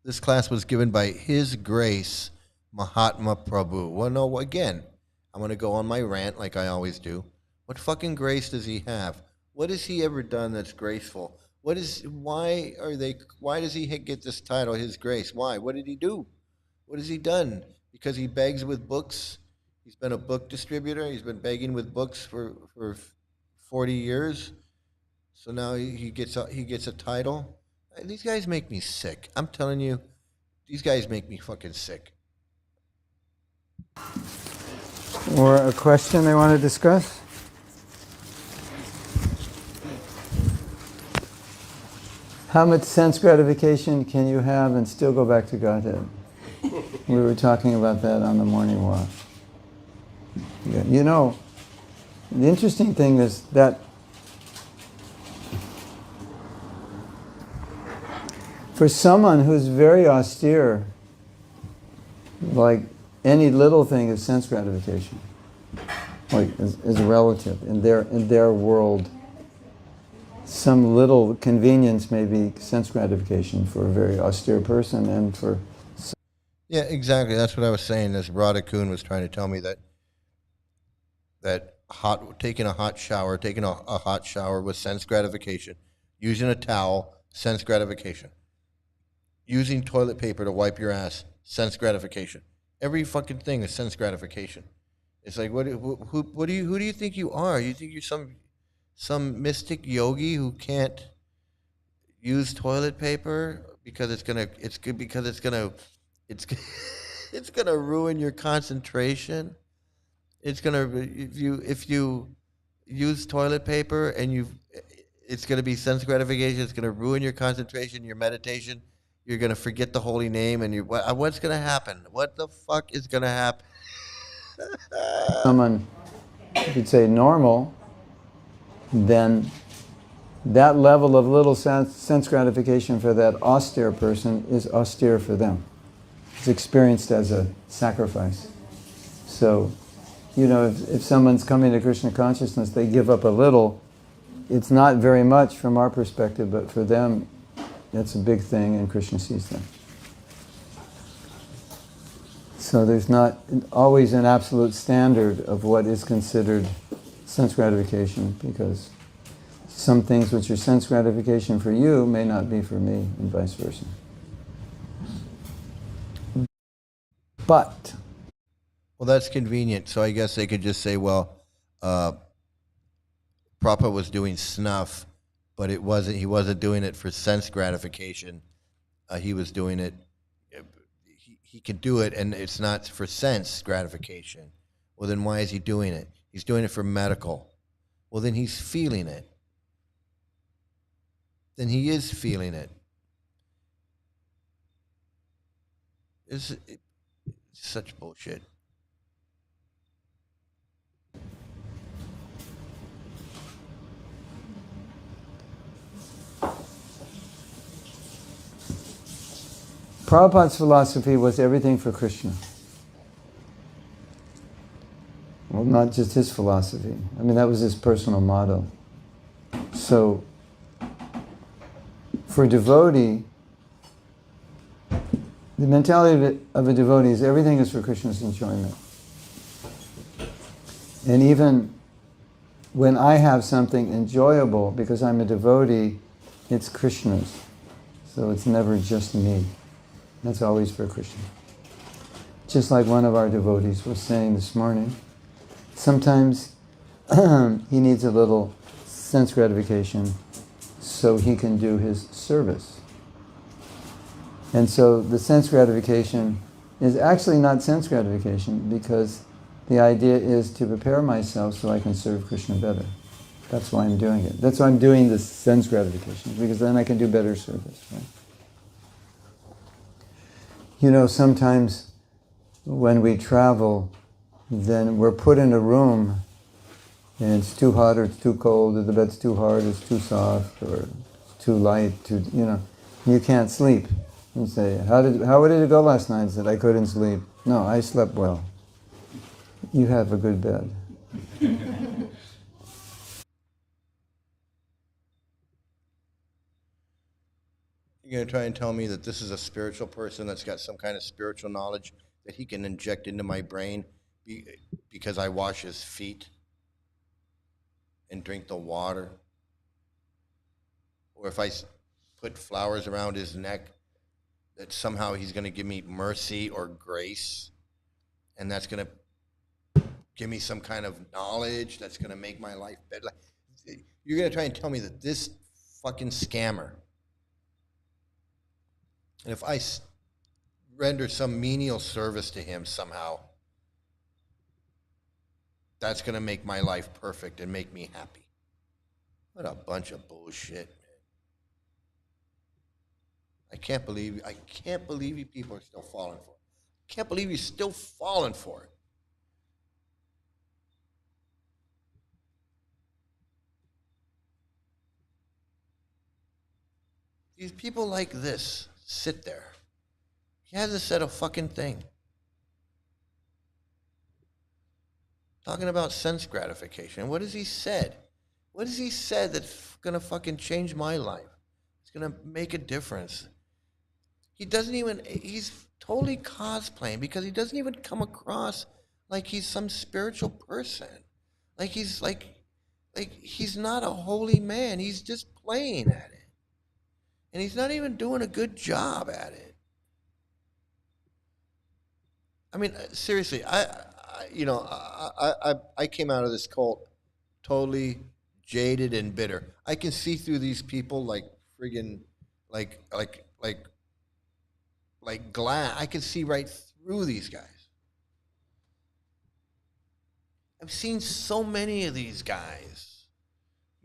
Speaker 1: this class was given by His Grace Mahatma Prabhu. Well, no, again, I'm going to go on my rant like I always do. What fucking grace does he have? What has he ever done that's graceful? Why does he get this title, His Grace? Why? What did he do? What has he done? Because he begs with books? He's been a book distributor. He's been begging with books for 40 years. So now he gets a title. These guys make me sick. I'm telling you, these guys make me fucking sick.
Speaker 10: Or a question they want to discuss? How much sense gratification can you have and still go back to Godhead? We were talking about that on the morning walk. You know, the interesting thing is that for someone who's very austere, like any little thing is sense gratification, like is relative in their world. Some little convenience may be sense gratification for a very austere person, and for
Speaker 1: Yeah, exactly. That's what I was saying. This Radha Kun was trying to tell me that taking a hot shower was sense gratification. Using a towel, sense gratification. Using toilet paper to wipe your ass, sense gratification. Every fucking thing is sense gratification. It's like, who do you think you are? You think you're some mystic yogi who can't use toilet paper because it's gonna it's gonna ruin your concentration. It's gonna if you use toilet paper and it's gonna be sense gratification. It's gonna ruin your concentration, your meditation. You're gonna forget the holy name, and what's gonna happen? What the fuck is gonna happen?
Speaker 10: someone, if you'd say normal, then that level of little sense gratification for that austere person is austere for them. It's experienced as a sacrifice. So, if someone's coming to Krishna consciousness, they give up a little. It's not very much from our perspective, but for them, it's a big thing, and Krishna sees them. So there's not always an absolute standard of what is considered sense gratification, because some things which are sense gratification for you may not be for me, and vice versa. But
Speaker 1: Well, that's convenient. So I guess they could just say, well, Prabhupada was doing snuff, but he wasn't doing it for sense gratification. He was doing it, he could do it, and it's not for sense gratification. Well, then why is he doing it? He's doing it for medical. Well, then he's feeling it. Then he is feeling it. It's such bullshit.
Speaker 10: Prabhupada's philosophy was everything for Krishna. Well, not just his philosophy. I mean, that was his personal motto. So, for a devotee, the mentality of a devotee is everything is for Krishna's enjoyment. And even when I have something enjoyable, because I'm a devotee, it's Krishna's. So it's never just me. That's always for Krishna. Just like one of our devotees was saying this morning, sometimes he needs a little sense gratification so he can do his service. And so the sense gratification is actually not sense gratification, because the idea is to prepare myself so I can serve Krishna better. That's why I'm doing it. That's why I'm doing this sense gratification, because then I can do better service. Right? Sometimes when we travel, then we're put in a room and it's too hot or it's too cold, or the bed's too hard, or it's too soft, or it's too light, you can't sleep. You say, how did it go last night? I said, I couldn't sleep. No, I slept well. You have a good bed.
Speaker 1: You're going to try and tell me that this is a spiritual person that's got some kind of spiritual knowledge that he can inject into my brain because I wash his feet and drink the water? Or if I put flowers around his neck, that somehow he's going to give me mercy or grace, and that's going to give me some kind of knowledge that's going to make my life better? You're going to try and tell me that this fucking scammer, and if I render some menial service to him somehow, that's going to make my life perfect and make me happy? What a bunch of bullshit. I can't believe you people are still falling for it. I can't believe you're still falling for it. These people like this sit there. He hasn't said a fucking thing. talking about sense gratification. What has he said? What has he said that's gonna fucking change my life? It's gonna make a difference. He doesn't even, he's totally cosplaying because he doesn't even come across like he's some spiritual person. Like he's not a holy man. He's just playing at it. And he's not even doing a good job at it. I mean, seriously, I came out of this cult totally jaded and bitter. I can see through these people like friggin' like glass. I can see right through these guys. I've seen so many of these guys.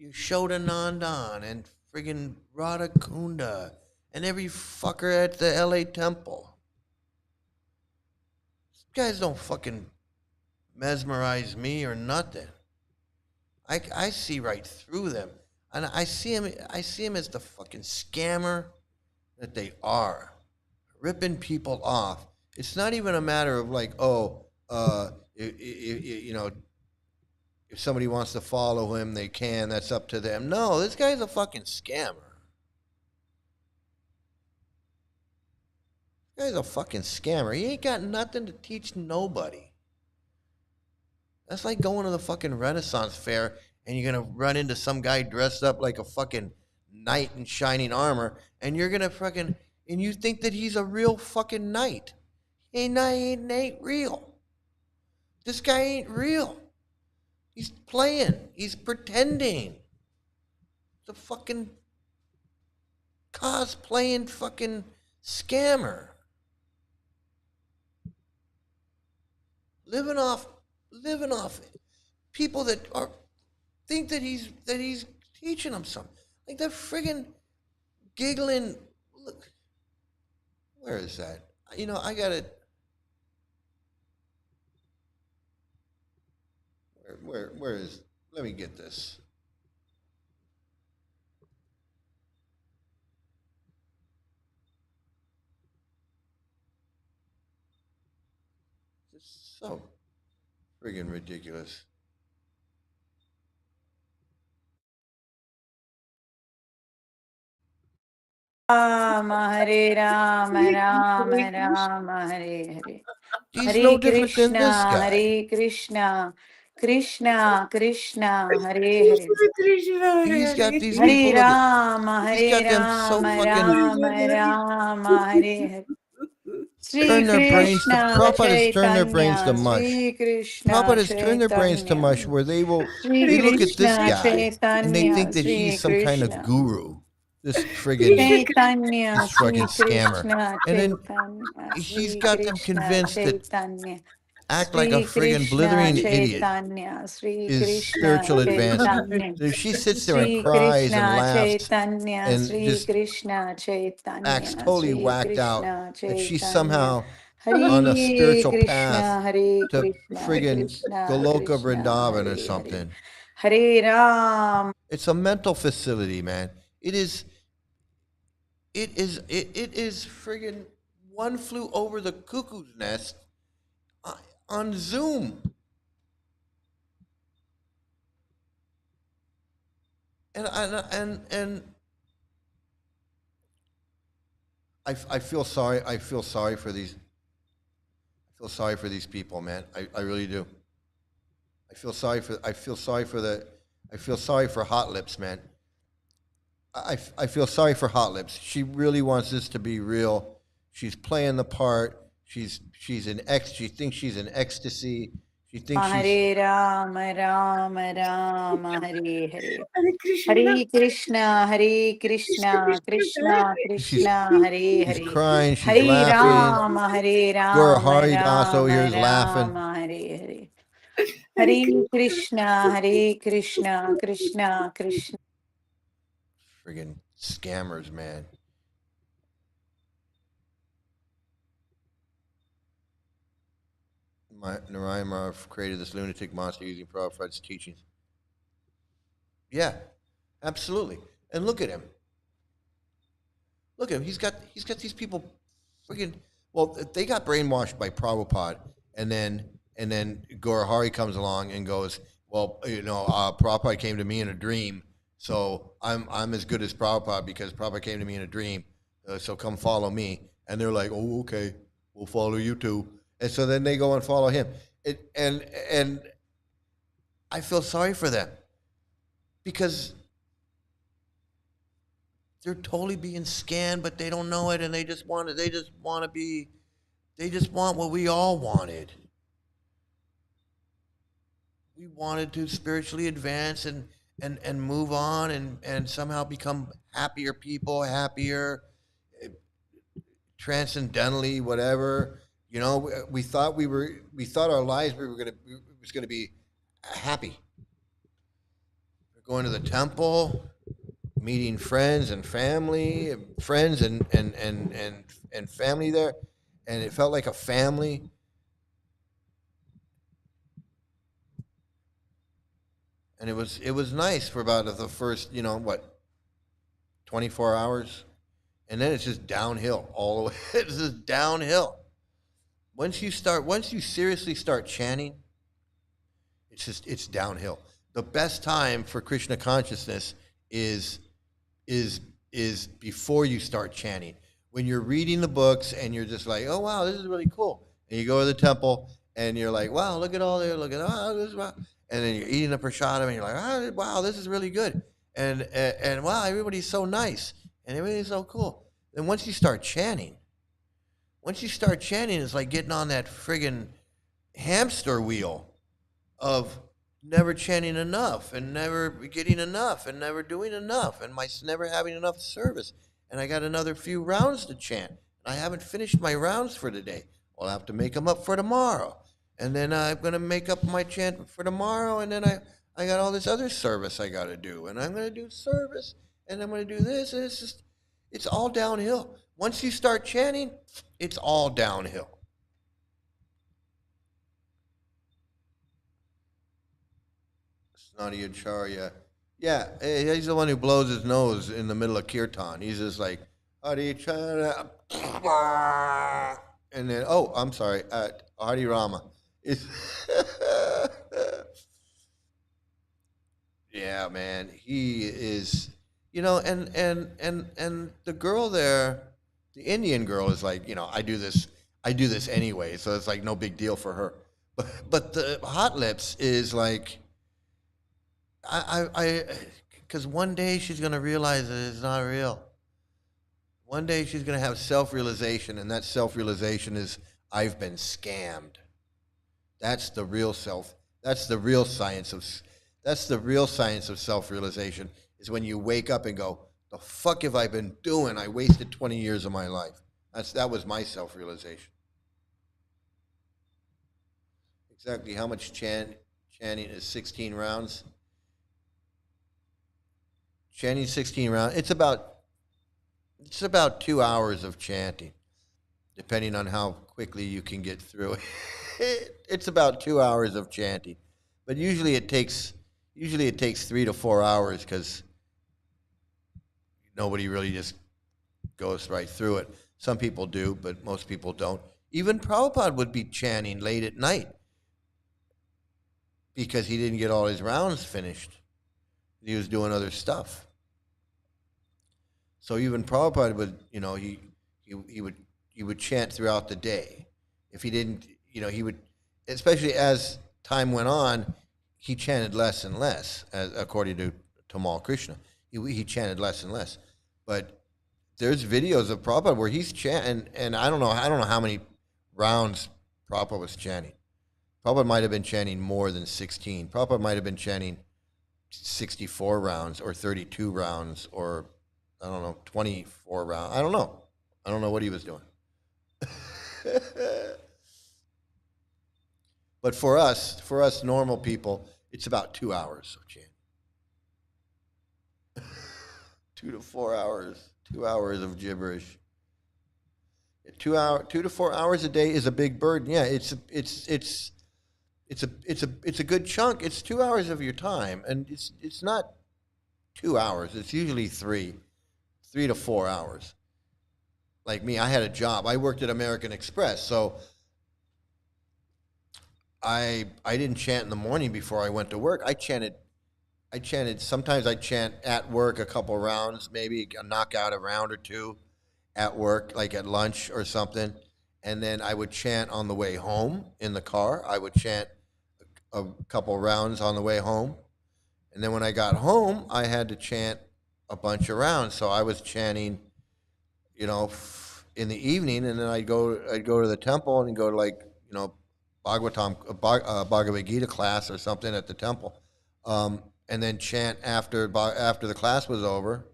Speaker 1: Yashodanandan and friggin' Radha Kunda and every fucker at the LA temple. These guys don't fucking mesmerize me or nothing. I see right through them. And I see him as the fucking scammer that they are. Ripping people off. It's not even a matter of like, if somebody wants to follow him, they can. That's up to them. No, this guy's a fucking scammer. This guy's a fucking scammer. He ain't got nothing to teach nobody. That's like going to the fucking Renaissance fair and you're going to run into some guy dressed up like a fucking knight in shining armor and you're going to fucking, and you think that he's a real fucking knight. He ain't real. This guy ain't real. He's playing. He's pretending. He's a fucking cosplaying fucking scammer. Living off it. People that are think that he's teaching them something. Like that friggin' giggling. Look, where is that? I got it. Where is? Let me get this. It's so friggin' ridiculous.
Speaker 11: Hare Rama, Rama Rama, Hare Hare.
Speaker 1: He's
Speaker 11: Hare
Speaker 1: no different than this
Speaker 11: Krishna,
Speaker 1: guy.
Speaker 11: Hare Krishna, Krishna Krishna, Hare Hare.
Speaker 1: He's got these
Speaker 11: Hare
Speaker 1: people. Look,
Speaker 11: Rama,
Speaker 1: he's
Speaker 11: Hare
Speaker 1: got them so
Speaker 11: Rama,
Speaker 1: fucking
Speaker 11: Rama Rama, Hare Hare. Sri
Speaker 1: turn their brains to.
Speaker 11: Krishna
Speaker 1: Prabhupada has turned their brains to
Speaker 11: Chaitanya,
Speaker 1: mush.
Speaker 11: Sri Krishna
Speaker 1: Prabhupada has turned their brains to mush,
Speaker 11: Chaitanya,
Speaker 1: where they
Speaker 11: Sri
Speaker 1: look at this
Speaker 11: Krishna
Speaker 1: guy and they think
Speaker 11: Chaitanya,
Speaker 1: that he's
Speaker 11: Sri
Speaker 1: some kind of
Speaker 11: Krishna
Speaker 1: guru. This friggin'
Speaker 11: Chaitanya,
Speaker 1: this
Speaker 11: Sri
Speaker 1: fucking scammer,
Speaker 11: Krishna
Speaker 1: and then
Speaker 11: Chaitanya,
Speaker 1: he's
Speaker 11: Sri
Speaker 1: got them
Speaker 11: Krishna
Speaker 1: convinced that
Speaker 11: Chaitanya,
Speaker 1: act like a
Speaker 11: Sri
Speaker 1: friggin'
Speaker 11: Krishna
Speaker 1: blithering idiot
Speaker 11: Chaitanya, Sri
Speaker 1: is
Speaker 11: Krishna
Speaker 1: spiritual advancement.
Speaker 11: Chaitanya,
Speaker 1: That if she sits there and
Speaker 11: Sri
Speaker 1: cries and
Speaker 11: Krishna
Speaker 1: laughs
Speaker 11: Chaitanya,
Speaker 1: and
Speaker 11: Sri
Speaker 1: just
Speaker 11: Krishna
Speaker 1: acts
Speaker 11: Chaitanya,
Speaker 1: totally
Speaker 11: Sri
Speaker 1: whacked out,
Speaker 11: Krishna
Speaker 1: that she's
Speaker 11: Chaitanya,
Speaker 1: somehow on a
Speaker 11: Hare
Speaker 1: spiritual path
Speaker 11: Krishna, Hare
Speaker 1: to
Speaker 11: Krishna,
Speaker 1: friggin'
Speaker 11: Krishna
Speaker 1: Goloka
Speaker 11: Krishna,
Speaker 1: Vrindavan or
Speaker 11: Hare Hare,
Speaker 1: something.
Speaker 11: Hare Ram.
Speaker 1: It's a mental facility, man. It is friggin' one flew over the cuckoo's nest on Zoom. And I feel sorry. I feel sorry for these. I feel sorry for these people, man. I really do. I feel sorry for Hot Lips, man. I feel sorry for Hot Lips. She really wants this to be real. She's playing the part. She thinks she's in ecstasy. She thinks she's
Speaker 11: Hare Rama, Rama Rama, Hare Hare. Hare Krishna, Hare Krishna, Krishna Krishna, Hare
Speaker 1: she's
Speaker 11: Hare.
Speaker 1: crying. She's
Speaker 11: Hare
Speaker 1: laughing.
Speaker 11: Rama, Hare
Speaker 1: Guru
Speaker 11: Rama,
Speaker 1: Haridas over here
Speaker 11: Rama
Speaker 1: is laughing.
Speaker 11: Rama, Hare Hare. Hare Krishna, Hare Krishna, Krishna Krishna.
Speaker 1: Friggin' scammers, man. Narayan Maharaj created this lunatic monster using Prabhupada's teachings. Yeah, absolutely. And look at him. Look at him. He's got these people friggin', well, they got brainwashed by Prabhupada, and then And then Gaurahari comes along and goes, well, Prabhupada came to me in a dream, so I'm as good as Prabhupada because Prabhupada came to me in a dream, so come follow me. And they're like, oh, okay, we'll follow you too. And so then they go and follow him. And I feel sorry for them because they're totally being scanned, but they don't know it, and they just want what we all wanted. We wanted to spiritually advance and move on and somehow become happier people, happier, transcendentally, whatever. We thought our lives was gonna be happy. We're going to the temple, meeting friends and family, friends and family there, and it felt like a family. And it was nice for about the first 24 hours, and then it's just downhill all the way. It's just downhill. Once you seriously start chanting, it's downhill. The best time for Krishna consciousness is before you start chanting. When you're reading the books and you're just like, oh wow, this is really cool, and you go to the temple and you're like, wow, look at all there, look at this is wow. And then you're eating the prasadam and you're like, oh, wow, this is really good, and wow, everybody's so nice and everything's so cool. And once you start chanting, it's like getting on that friggin' hamster wheel of never chanting enough and never getting enough and never doing enough and never having enough service. And I got another few rounds to chant, and I haven't finished my rounds for today. Well, I'll have to make them up for tomorrow. And then I'm going to make up my chant for tomorrow, and then I got all this other service I got to do, and I'm going to do service, and I'm going to do this, and it's all downhill. Once you start chanting, it's all downhill. Snotty Acharya. Yeah, he's the one who blows his nose in the middle of kirtan. He's just like, Hare Krishna, and then, oh, I'm sorry, Hare Rama. Yeah, man, he is, and the girl there, the Indian girl is like, I do this anyway, so it's like no big deal for her. But the hot lips is like, because one day she's gonna realize that it's not real. One day she's gonna have self-realization, and that self-realization is, I've been scammed. That's the real self. That's the real science of self-realization, is when you wake up and go, the fuck have I been doing? I wasted 20 years of my life. That was my self-realization. Exactly how much chanting is 16 rounds? Chanting 16 rounds, it's about 2 hours of chanting, depending on how quickly you can get through it. It's about 2 hours of chanting, but usually it takes 3 to 4 hours, because nobody really just goes right through it. Some people do, but most people don't. Even Prabhupada would be chanting late at night because he didn't get all his rounds finished. He was doing other stuff. So even Prabhupada would, he would chant throughout the day. If he didn't, he would, especially as time went on, he chanted less and less, according to Tamal Krishna. He chanted less and less. But there's videos of Prabhupada where he's chanting, and I don't know how many rounds Prabhupada was chanting. Prabhupada might have been chanting more than 16. Prabhupada might have been chanting 64 rounds or 32 rounds or, I don't know, 24 rounds. I don't know. I don't know what he was doing. But for us normal people, it's about 2 hours of chanting. 2 to 4 hours. 2 hours of gibberish. 2 to 4 hours a day is a big burden. Yeah, it's a good chunk. It's 2 hours of your time, and it's not 2 hours. It's usually 3 to 4 hours. Like me, I had a job. I worked at American Express, so I didn't chant in the morning before I went to work. Sometimes I chant at work a couple rounds, maybe knock out a round or two at work, like at lunch or something. And then I would chant on the way home in the car. I would chant a couple rounds on the way home. And then when I got home, I had to chant a bunch of rounds. So I was chanting, in the evening, and then I'd go to the temple and go to, like, Bhagavad Gita class or something at the temple, and then chant after the class was over.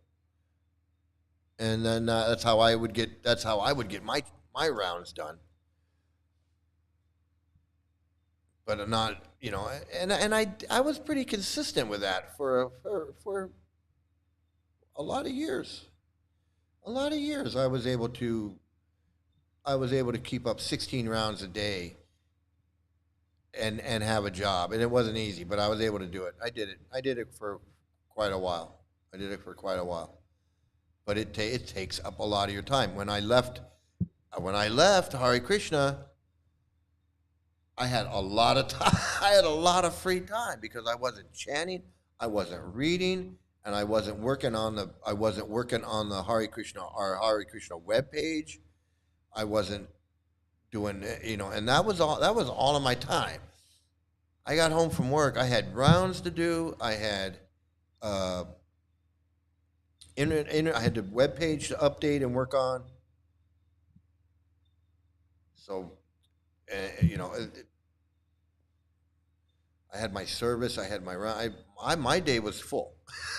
Speaker 1: And then that's how I would get my rounds done. But not, and I was pretty consistent with that for a lot of years. A lot of years I was able to keep up 16 rounds a day and have a job. And it wasn't easy, but I was able to do it. I did it for quite a while. But it takes up a lot of your time. When I left Hare Krishna, I had a lot of time. I had a lot of free time because I wasn't chanting, I wasn't reading, and I wasn't working on the Hare Krishna webpage. I wasn't doing, and that was all of my time. I got home from work. I had rounds to do. I had I had the webpage to update and work on. So, I had my service. I had my round. My day was full.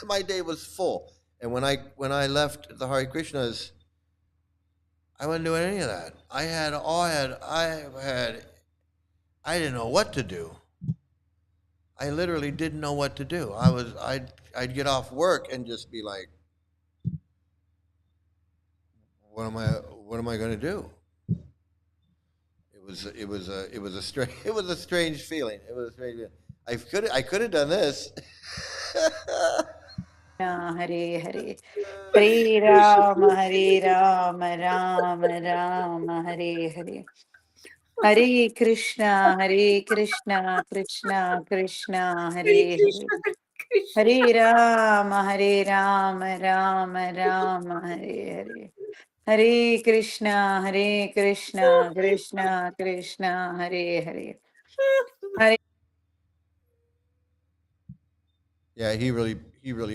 Speaker 1: My day was full. And when I left the Hare Krishnas, I wasn't doing any of that. I didn't know what to do. I literally didn't know what to do. I'd get off work and just be like, what am I going to do? It was a strange feeling. I could have done this.
Speaker 11: Hare Hare. Hare Ram, Ram Ram, Hare Hare. Hare Krishna, Krishna Krishna, Hare Hare. Hare Ram, Ram Ram, Hare Hare. Hare Krishna, Krishna Krishna, Hare Hare. Hare.
Speaker 1: Yeah, he really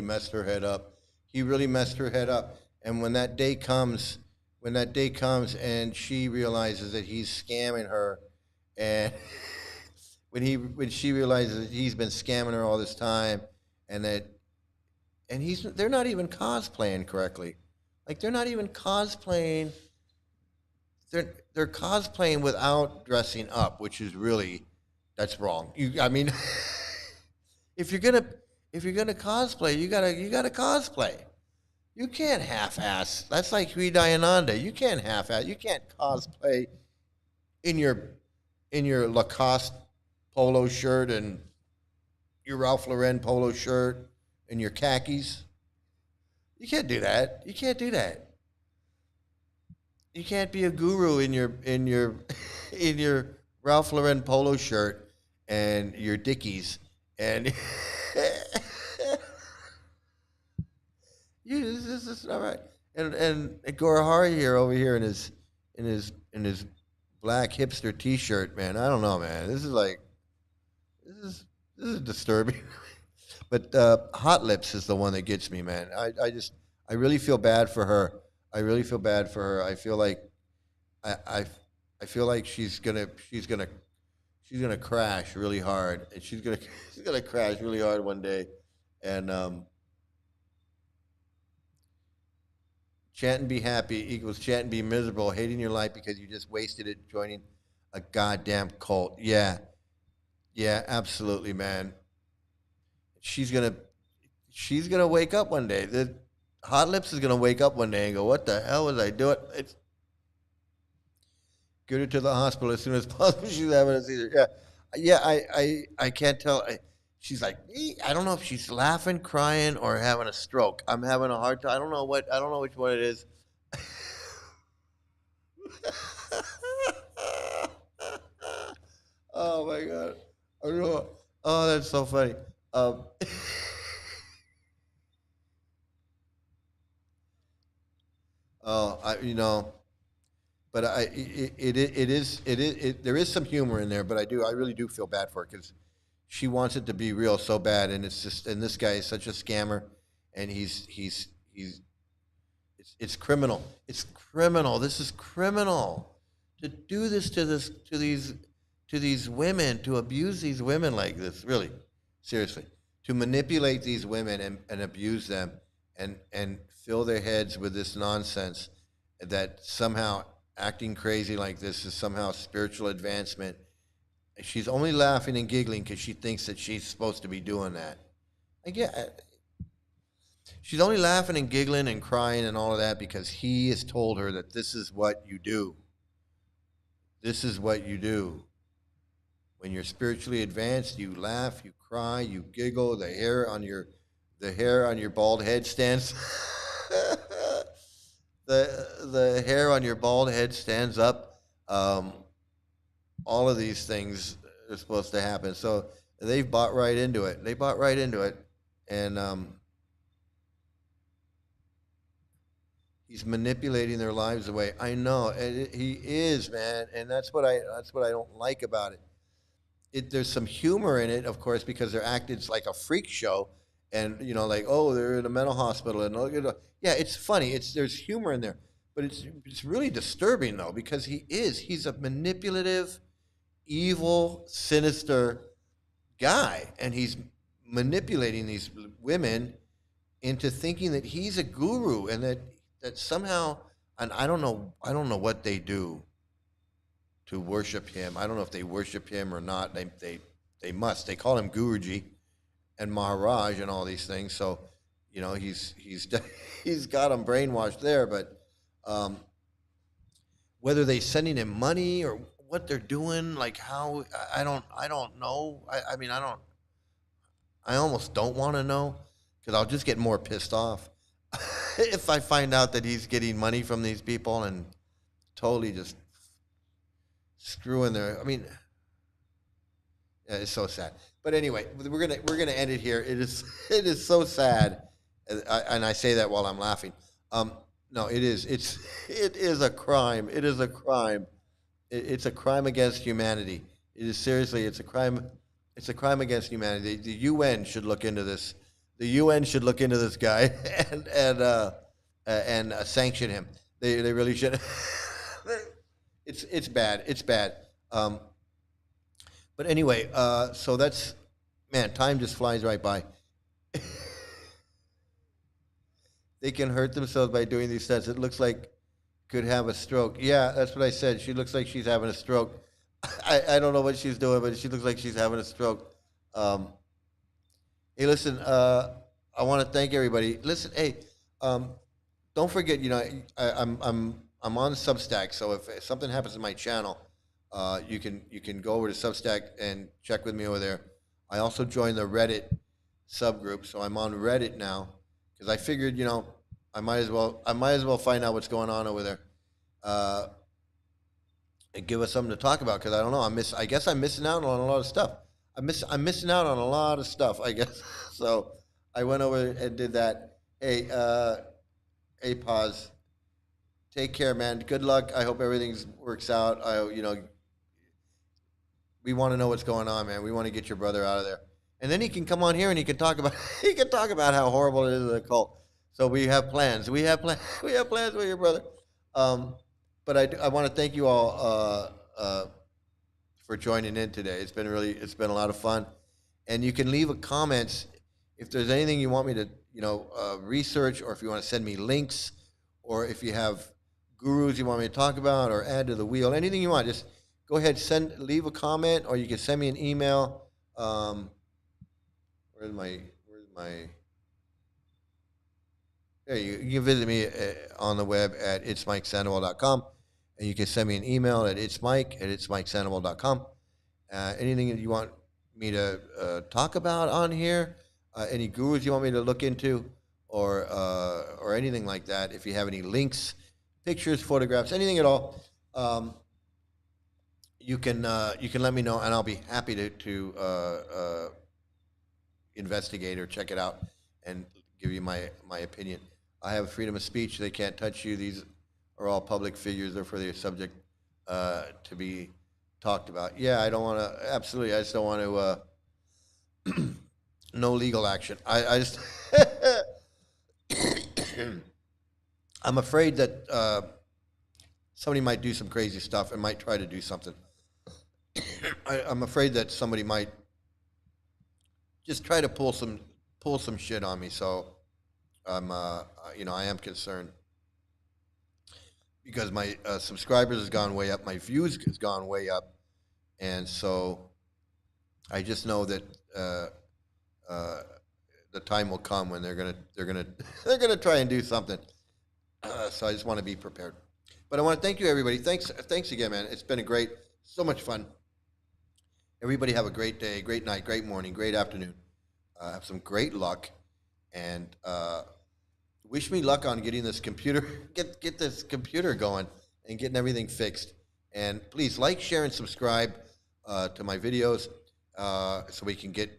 Speaker 1: messed her head up. He really messed her head up. And when that day comes and she realizes that he's scamming her, and when she realizes that he's been scamming her all this time, and they're not even cosplaying correctly. Like, they're not even cosplaying. They're cosplaying without dressing up, which is that's wrong. If you're gonna cosplay, you gotta cosplay. You can't half-ass. That's like Sri Dayananda. You can't half-ass. You can't cosplay in your Lacoste polo shirt and your Ralph Lauren polo shirt and your khakis. You can't do that. You can't do that. You can't be a guru in your Ralph Lauren polo shirt and your Dickies and this is not right. And Gorahari over here in his black hipster T-shirt, man. I don't know, man. This is disturbing. But Hot Lips is the one that gets me, man. I really feel bad for her. I feel like I feel like she's gonna crash really hard, and she's gonna crash really hard one day, and chant and be happy equals chant and be miserable, hating your life because you just wasted it joining a goddamn cult. Yeah, absolutely, man. She's gonna wake up one day. The Hot Lips is gonna wake up one day and go, "What the hell was I doing?" Get her to the hospital as soon as possible. She's having a seizure. Yeah. I can't tell. She's like, I don't know if she's laughing, crying, or having a stroke. I'm having a hard time. I don't know which one it is. Oh my god. I don't know. Oh, that's so funny. Um, oh, but there is some humor in there, but I really do feel bad for her because she wants it to be real so bad, and this guy is such a scammer, and it's criminal. It's criminal. This is criminal to do this to these women, to abuse these women like this. Really, seriously, to manipulate these women and abuse them and fill their heads with this nonsense that somehow acting crazy like this is somehow spiritual advancement. She's only laughing and giggling because she thinks that she's supposed to be doing that. I get. She's only laughing and giggling and crying and all of that because he has told her that this is what you do. This is what you do. When you're spiritually advanced, you laugh, you cry, you giggle. The hair on your bald head stands. the hair on your bald head stands up. All of these things are supposed to happen. So they've bought right into it. They bought right into it, and he's manipulating their lives away. I know he is, man, and that's what I don't like about it. There's some humor in it, of course, because they're acted like a freak show, and like, oh, they're in a mental hospital, and yeah, it's funny. There's humor in there, but it's really disturbing though, because he's a manipulative, evil, sinister guy, and he's manipulating these women into thinking that he's a guru, and that somehow, and I don't know what they do to worship him. I don't know if they worship him or not. They must. They call him Guruji and Maharaj and all these things. So, he's he's got them brainwashed there. But whether they're sending him money or what they're doing, like how, I don't know. I mean, I almost don't want to know because I'll just get more pissed off if I find out that he's getting money from these people and totally just screwing their. I mean, yeah, it's so sad. But anyway, we're gonna end it here. It is so sad, and I say that while I'm laughing. No, it is. It is a crime. It is a crime. It's a crime against humanity. It is seriously. It's a crime. It's a crime against humanity. The UN should look into this. The UN should look into this guy and sanction him. They really should. It's bad. It's bad. But anyway, so that's, man, time just flies right by. They can hurt themselves by doing these stunts. It looks like could have a stroke. Yeah, that's what I said. She looks like she's having a stroke. I don't know what she's doing, but she looks like she's having a stroke. Hey, listen, I want to thank everybody. Listen, hey, don't forget, I'm on Substack, so if something happens to my channel, you can go over to Substack and check with me over there. I also joined the Reddit subgroup, so I'm on Reddit now because I figured, I might as well find out what's going on over there, and give us something to talk about because I don't know. I guess I'm missing out on a lot of stuff. I'm missing out on a lot of stuff, I guess. So I went over and did that. Hey, pause. Take care, man. Good luck. I hope everything works out. We want to know what's going on, man. We want to get your brother out of there, and then he can come on here and he can talk about how horrible it is in a cult. So we have plans. We have plans with your brother. But I want to thank you all for joining in today. It's been a lot of fun, and you can leave a comments if there's anything you want me to research, or if you want to send me links, or if you have gurus you want me to talk about or add to the wheel, anything you want, just go ahead, leave a comment, or you can send me an email. Where's my there, you can visit me on the web at itsmikesandoval.com, and you can send me an email at itsmike@itsmikesandoval.com. Anything that you want me to talk about on here, any gurus you want me to look into, or anything like that. If you have any links, pictures, photographs, anything at all, you can let me know, and I'll be happy to investigate or check it out and give you my opinion. I have freedom of speech. They can't touch you. These are all public figures. Therefore, they're subject to be talked about. Yeah, I don't want to. Absolutely, I just don't want to. No legal action. I just. I'm afraid that somebody might do some crazy stuff and might try to do something. I'm afraid that somebody might just try to pull some shit on me. So I'm I am concerned because my subscribers has gone way up, my views has gone way up, and so I just know that the time will come when they're gonna try and do something. So I just want to be prepared. But I want to thank you, everybody. Thanks again, man. It's been so much fun. Everybody have a great day, great night, great morning, great afternoon. Have some great luck, and wish me luck on getting this computer, get this computer going and getting everything fixed. And please like, share, and subscribe to my videos so we can get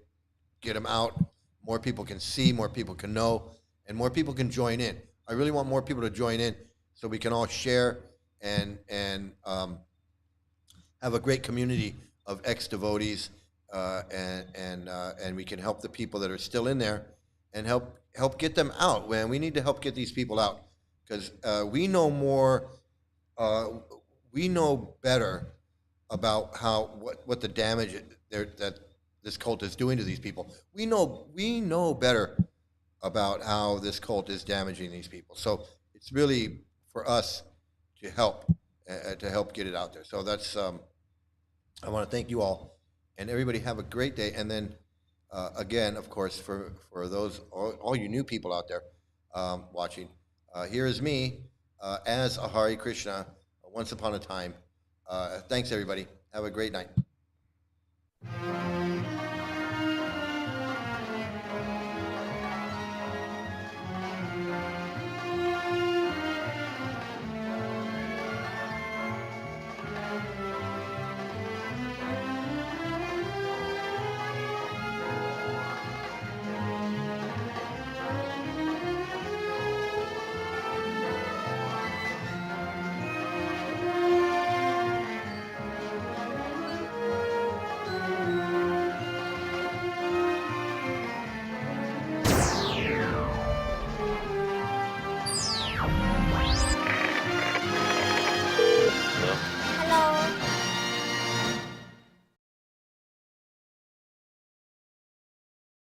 Speaker 1: them out. More people can see, more people can know, and more people can join in. I really want more people to join in so we can all share and have a great community of ex-devotees, and we can help the people that are still in there and help get them out. Man, we need to help get these people out because we know more, we know better about what the damage that this cult is doing to these people. We know better about how this cult is damaging these people. So it's really for us to help get it out there. So that's I want to thank you all, and everybody have a great day. And then again, of course, for those all you new people out there watching, here is me as a Hare Krishna once upon a time. Thanks everybody. Have a great night.